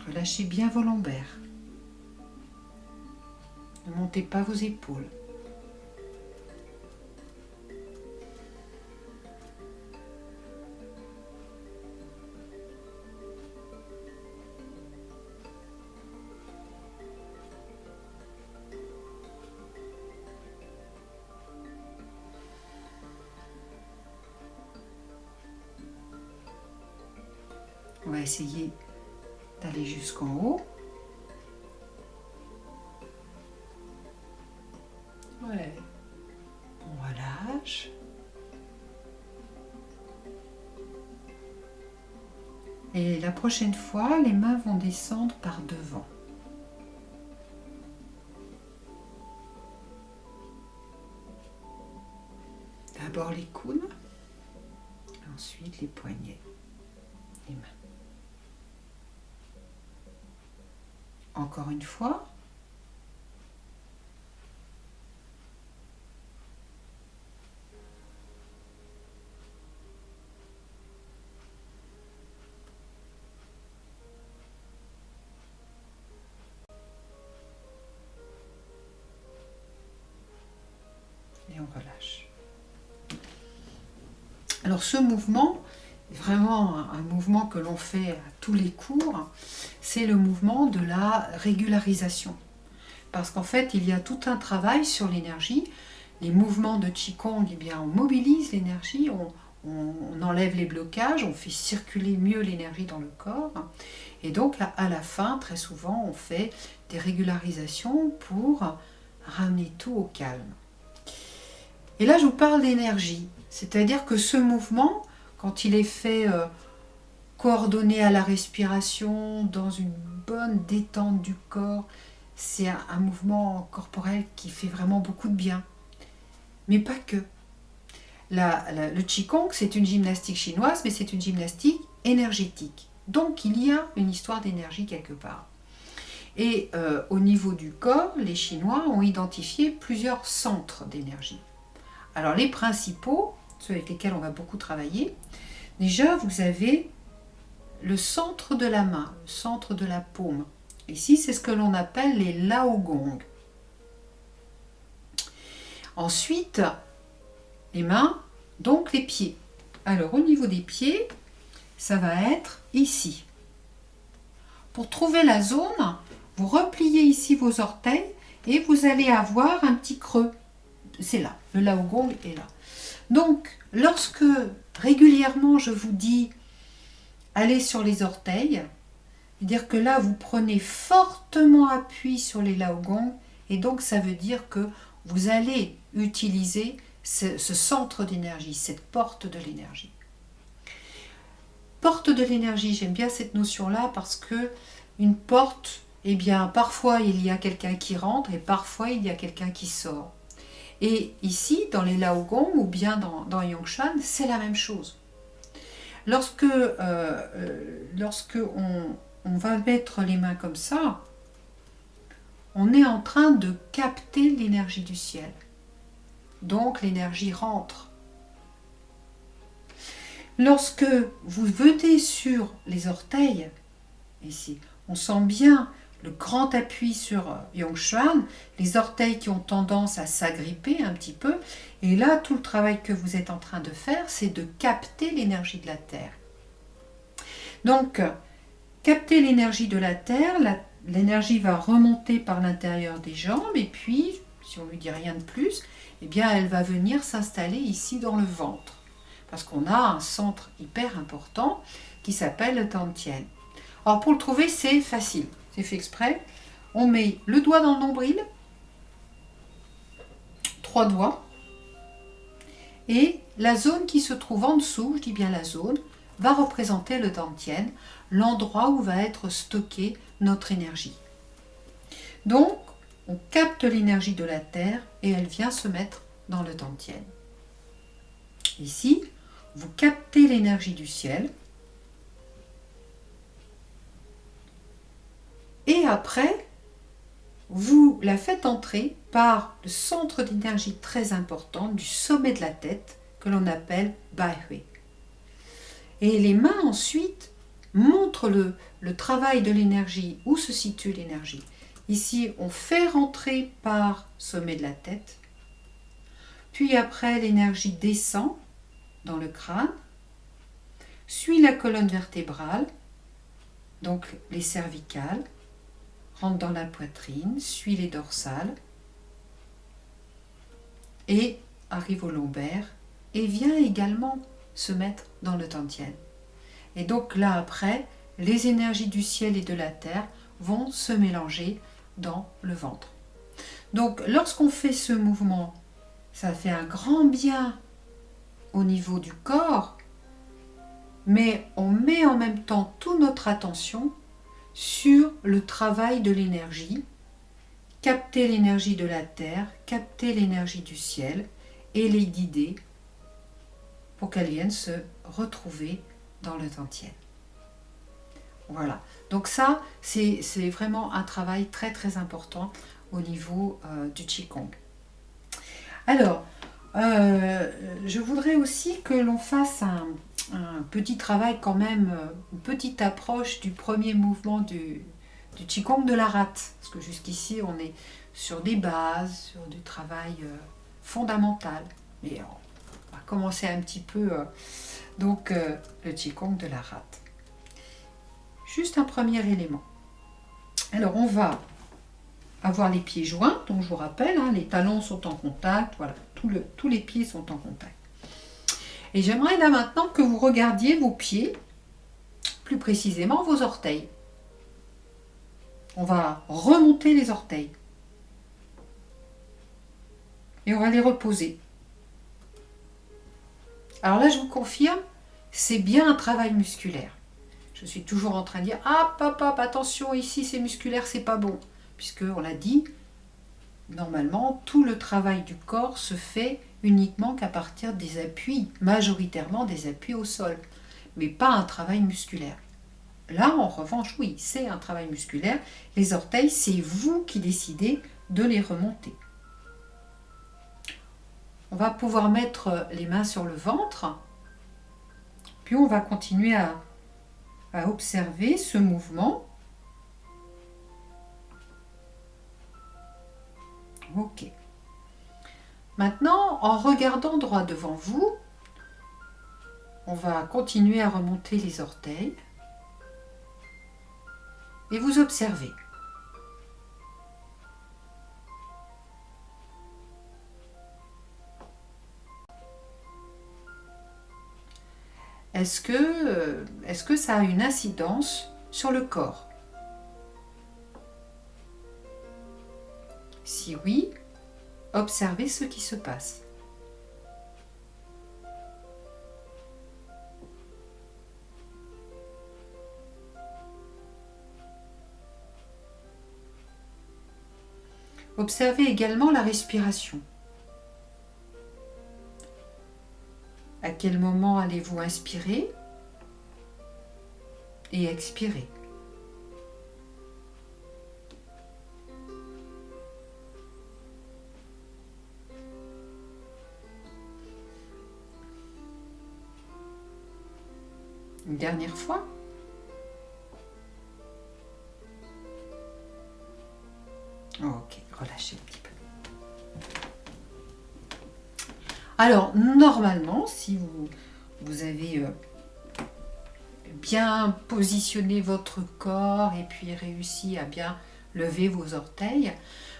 Relâchez bien vos lombaires. Ne montez pas vos épaules. On va essayer d'aller jusqu'en haut. Ouais. On relâche. Et la prochaine fois, les mains vont descendre par devant. D'abord les coudes. ensuite les poignets, les mains. Encore une fois. Et on relâche. Alors ce mouvement, vraiment un mouvement que l'on fait à tous les cours, c'est le mouvement de la régularisation. Parce qu'en fait, il y a tout un travail sur l'énergie. Les mouvements de Qigong, eh bien, on mobilise l'énergie, on enlève les blocages, on fait circuler mieux l'énergie dans le corps. Et donc, à la fin, très souvent, on fait des régularisations pour ramener tout au calme. Et là, je vous parle d'énergie. C'est-à-dire que ce mouvement, quand il est fait coordonné à la respiration, dans une bonne détente du corps, c'est un mouvement corporel qui fait vraiment beaucoup de bien. Mais pas que. Le Qigong, c'est une gymnastique chinoise, mais c'est une gymnastique énergétique. Donc, il y a une histoire d'énergie quelque part. Et au niveau du corps, les Chinois ont identifié plusieurs centres d'énergie. Alors, les principaux, ceux avec lesquels on va beaucoup travailler, déjà, vous avez le centre de la main, le centre de la paume. Ici, c'est ce que l'on appelle les Laogong. Ensuite, les mains, donc les pieds. Alors, au niveau des pieds, ça va être ici. Pour trouver la zone, vous repliez ici vos orteils et vous allez avoir un petit creux. C'est là, le Laogong est là. Donc, lorsque régulièrement je vous dis allez sur les orteils, c'est-à-dire que là vous prenez fortement appui sur les Laogong et donc ça veut dire que vous allez utiliser ce centre d'énergie, cette porte de l'énergie. Porte de l'énergie, j'aime bien cette notion-là parce que une porte, eh bien parfois il y a quelqu'un qui rentre et parfois il y a quelqu'un qui sort. Et ici, dans les Laogong ou bien dans Yongshan, c'est la même chose. Lorsque on va mettre les mains comme ça, on est en train de capter l'énergie du ciel. Donc l'énergie rentre. Lorsque vous venez sur les orteils, ici, on sent bien le grand appui sur Yongshan, les orteils qui ont tendance à s'agripper un petit peu. Et là, tout le travail que vous êtes en train de faire, c'est de capter l'énergie de la Terre. Donc, capter l'énergie de la Terre, l'énergie va remonter par l'intérieur des jambes et puis, si on ne lui dit rien de plus, eh bien, elle va venir s'installer ici dans le ventre. Parce qu'on a un centre hyper important qui s'appelle le Dantian. Alors, pour le trouver, c'est facile. C'est fait exprès. On met le doigt dans le nombril, 3 doigts, et la zone qui se trouve en dessous, je dis bien la zone, va représenter le Dantian, l'endroit où va être stockée notre énergie. Donc, on capte l'énergie de la Terre et elle vient se mettre dans le Dantian. Ici, vous captez l'énergie du ciel. Et après, vous la faites entrer par le centre d'énergie très important du sommet de la tête que l'on appelle Baihui. Et les mains ensuite montrent le travail de l'énergie, où se situe l'énergie. Ici, on fait rentrer par sommet de la tête, puis après l'énergie descend dans le crâne, suit la colonne vertébrale, donc les cervicales, rentre dans la poitrine, suit les dorsales et arrive au lombaire et vient également se mettre dans le Dantian. Et donc là après, les énergies du ciel et de la terre vont se mélanger dans le ventre. Donc lorsqu'on fait ce mouvement, ça fait un grand bien au niveau du corps, mais on met en même temps toute notre attention sur le travail de l'énergie, capter l'énergie de la terre, capter l'énergie du ciel et les guider pour qu'elles viennent se retrouver dans le dantiel. Voilà, donc ça, c'est vraiment un travail très très important au niveau du Qigong. Alors, je voudrais aussi que l'on fasse un petit travail quand même, une petite approche du premier mouvement du Qigong de la rate. Parce que jusqu'ici, on est sur des bases, sur du travail fondamental. Mais on va commencer un petit peu, le Qigong de la rate. Juste un premier élément. Alors, on va avoir les pieds joints, donc je vous rappelle, hein, les talons sont en contact, voilà, tous les pieds sont en contact. Et j'aimerais là maintenant que vous regardiez vos pieds, plus précisément vos orteils. On va remonter les orteils. Et on va les reposer. Alors là, je vous confirme, c'est bien un travail musculaire. Je suis toujours en train de dire, ah, papa, attention, ici c'est musculaire, c'est pas bon. Puisque, on l'a dit, normalement, tout le travail du corps se fait uniquement qu'à partir des appuis, majoritairement des appuis au sol, mais pas un travail musculaire. Là, en revanche, oui, c'est un travail musculaire. Les orteils, c'est vous qui décidez de les remonter. On va pouvoir mettre les mains sur le ventre, puis on va continuer à observer ce mouvement. Ok. Maintenant, en regardant droit devant vous, on va continuer à remonter les orteils et vous observez. Est-ce que ça a une incidence sur le corps? Si oui, observez ce qui se passe. Observez également la respiration. À quel moment allez-vous inspirer et expirer? Une dernière fois. Ok, relâchez un petit peu. Alors, normalement, si vous avez bien positionné votre corps et puis réussi à bien lever vos orteils,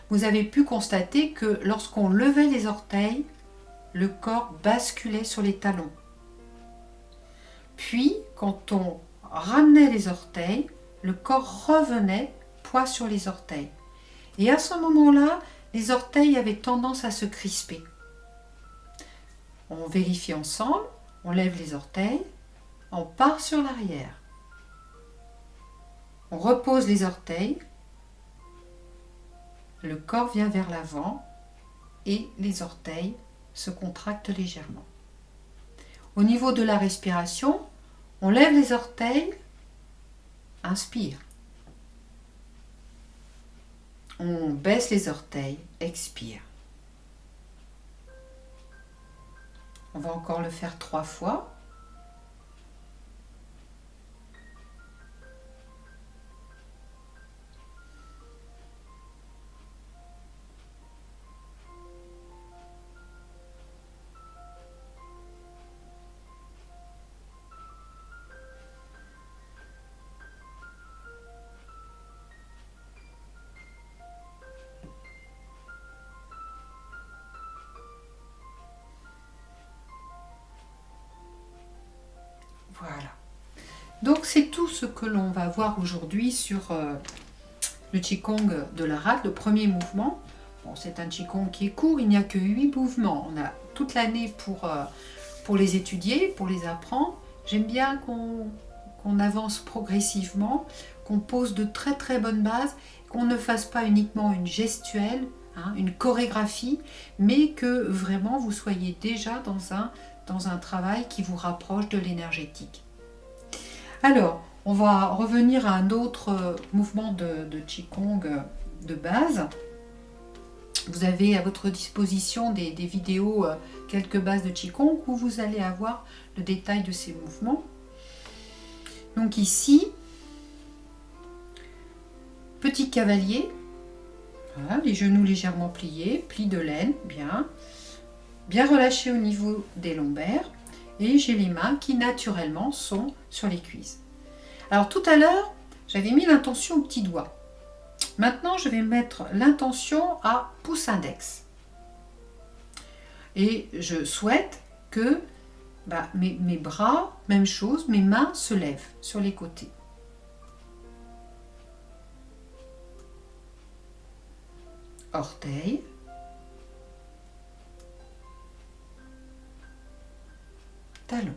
vous avez pu constater que lorsqu'on levait les orteils, le corps basculait sur les talons. Puis, quand on ramenait les orteils, le corps revenait poids sur les orteils. Et à ce moment-là, les orteils avaient tendance à se crisper. On vérifie ensemble, on lève les orteils, on part sur l'arrière. On repose les orteils, le corps vient vers l'avant et les orteils se contractent légèrement. Au niveau de la respiration, on lève les orteils, inspire. On baisse les orteils, expire. On va encore le faire 3 fois. Voilà. Donc c'est tout ce que l'on va voir aujourd'hui sur le Qigong de la rate, le premier mouvement. Bon, c'est un Qigong qui est court, il n'y a que 8 mouvements. On a toute l'année pour les étudier, pour les apprendre. J'aime bien qu'on avance progressivement, qu'on pose de très très bonnes bases, qu'on ne fasse pas uniquement une gestuelle, une chorégraphie, mais que vraiment vous soyez déjà dans un dans un travail qui vous rapproche de l'énergétique. Alors, on va revenir à un autre mouvement de Qigong de base. Vous avez à votre disposition des vidéos, quelques bases de Qigong, où vous allez avoir le détail de ces mouvements. Donc ici, petit cavalier, voilà, les genoux légèrement pliés, pli de laine, bien relâché au niveau des lombaires, et j'ai les mains qui naturellement sont sur les cuisses. Alors tout à l'heure, j'avais mis l'intention au petit doigt. Maintenant, je vais mettre l'intention à pouce index. Et je souhaite que mes bras, même chose, mes mains se lèvent sur les côtés. Orteil. Talon.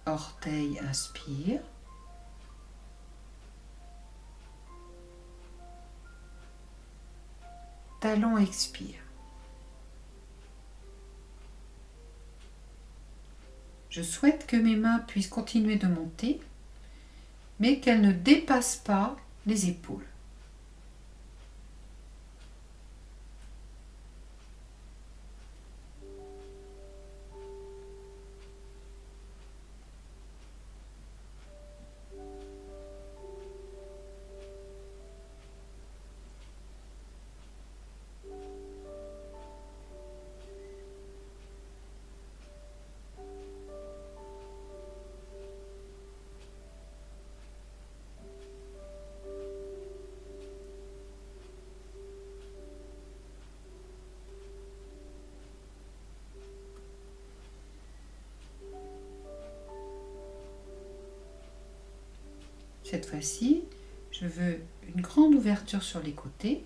Orteil, inspire. Talon, expire. Je souhaite que mes mains puissent continuer de monter, mais qu'elles ne dépassent pas les épaules. Cette fois-ci, je veux une grande ouverture sur les côtés.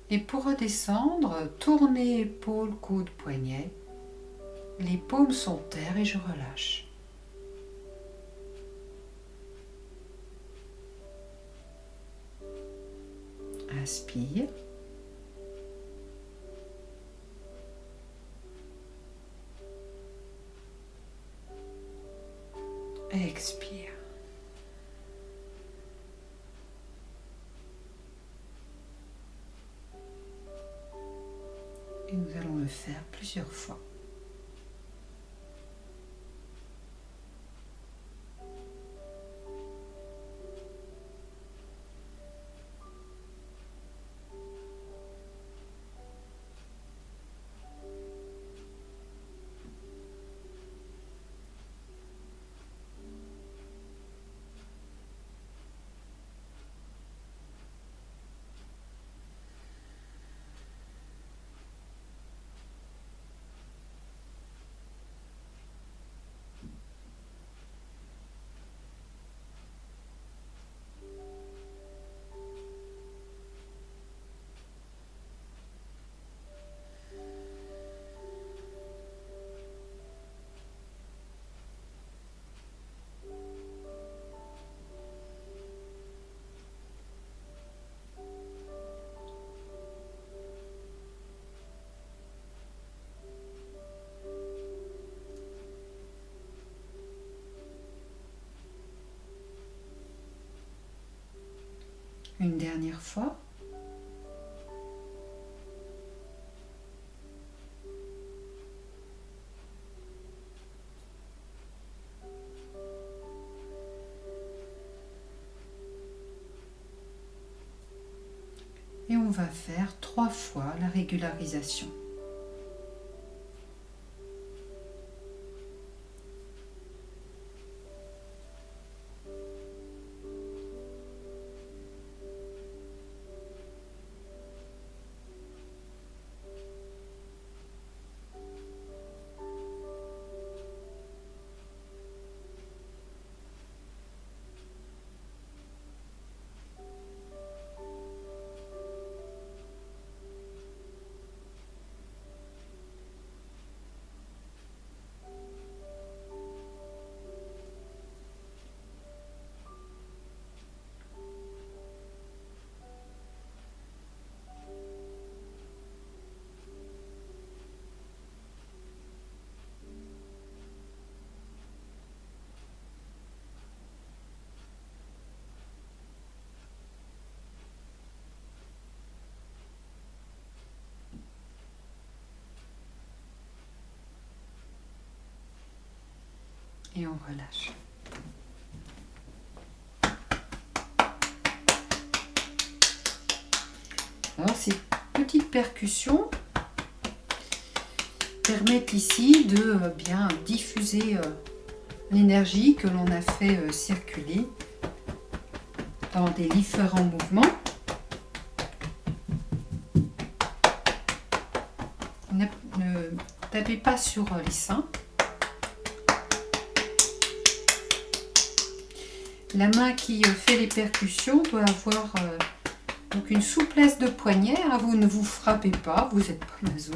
Et pour redescendre, tournez épaules, coudes, poignets. Les paumes sont terre et je relâche. Inspire. Expire. Et nous allons le faire plusieurs fois. Une dernière fois. Et on va faire 3 fois la régularisation. et on relâche. Alors ces petites percussions permettent ici de bien diffuser l'énergie que l'on a fait circuler dans des différents mouvements. Ne tapez pas sur les seins. La main qui fait les percussions doit avoir donc une souplesse de poignet. Vous ne vous frappez pas, vous n'êtes pas maso.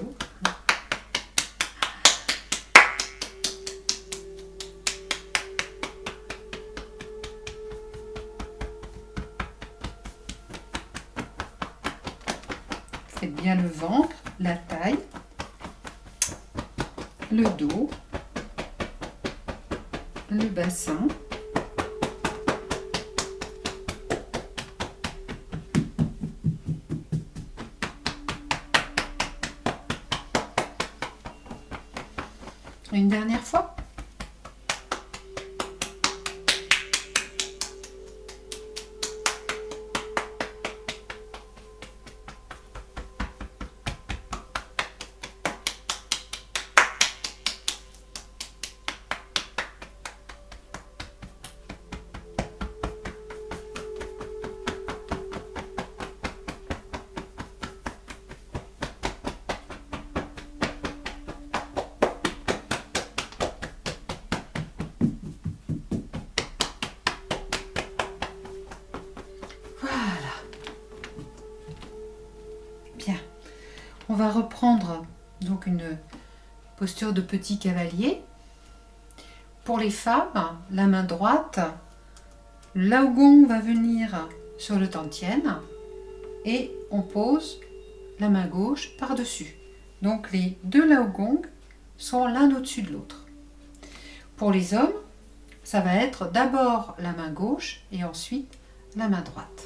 Faites bien le ventre, la taille, le dos, le bassin. Une dernière fois. On va reprendre donc une posture de petit cavalier. Pour les femmes, la main droite, l'aogon va venir sur le dantian et on pose la main gauche par-dessus. Donc les deux laogong sont l'un au-dessus de l'autre. Pour les hommes, ça va être d'abord la main gauche et ensuite la main droite.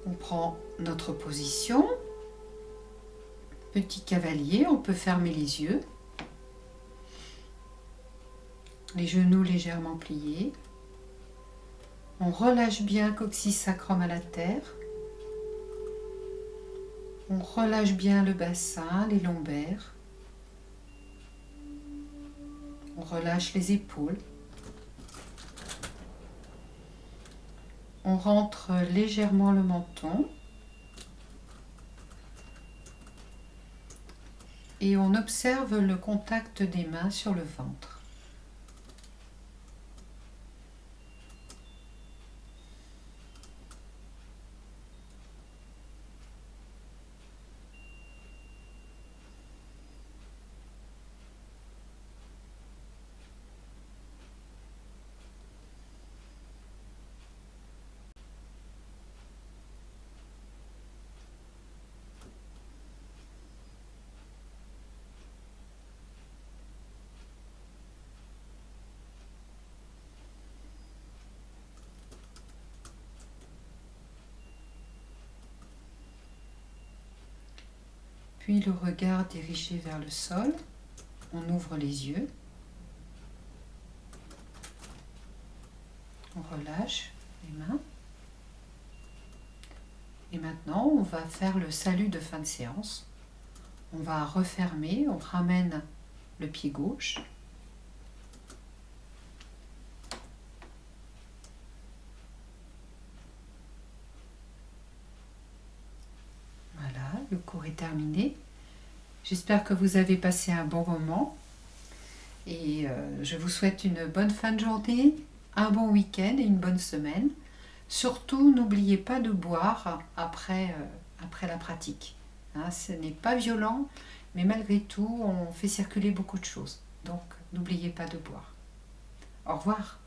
On prend notre position, petit cavalier, on peut fermer les yeux, les genoux légèrement pliés, on relâche bien coccyx sacrum à la terre, on relâche bien le bassin, les lombaires, on relâche les épaules. On rentre légèrement le menton et on observe le contact des mains sur le ventre. Puis le regard dirigé vers le sol, on ouvre les yeux, on relâche les mains. Et maintenant, on va faire le salut de fin de séance. On va refermer, on ramène le pied gauche. Voilà, le cours est terminé. J'espère que vous avez passé un bon moment et je vous souhaite une bonne fin de journée, un bon week-end et une bonne semaine. Surtout, n'oubliez pas de boire après la pratique. Hein, ce n'est pas violent, mais malgré tout, on fait circuler beaucoup de choses. Donc, n'oubliez pas de boire. Au revoir.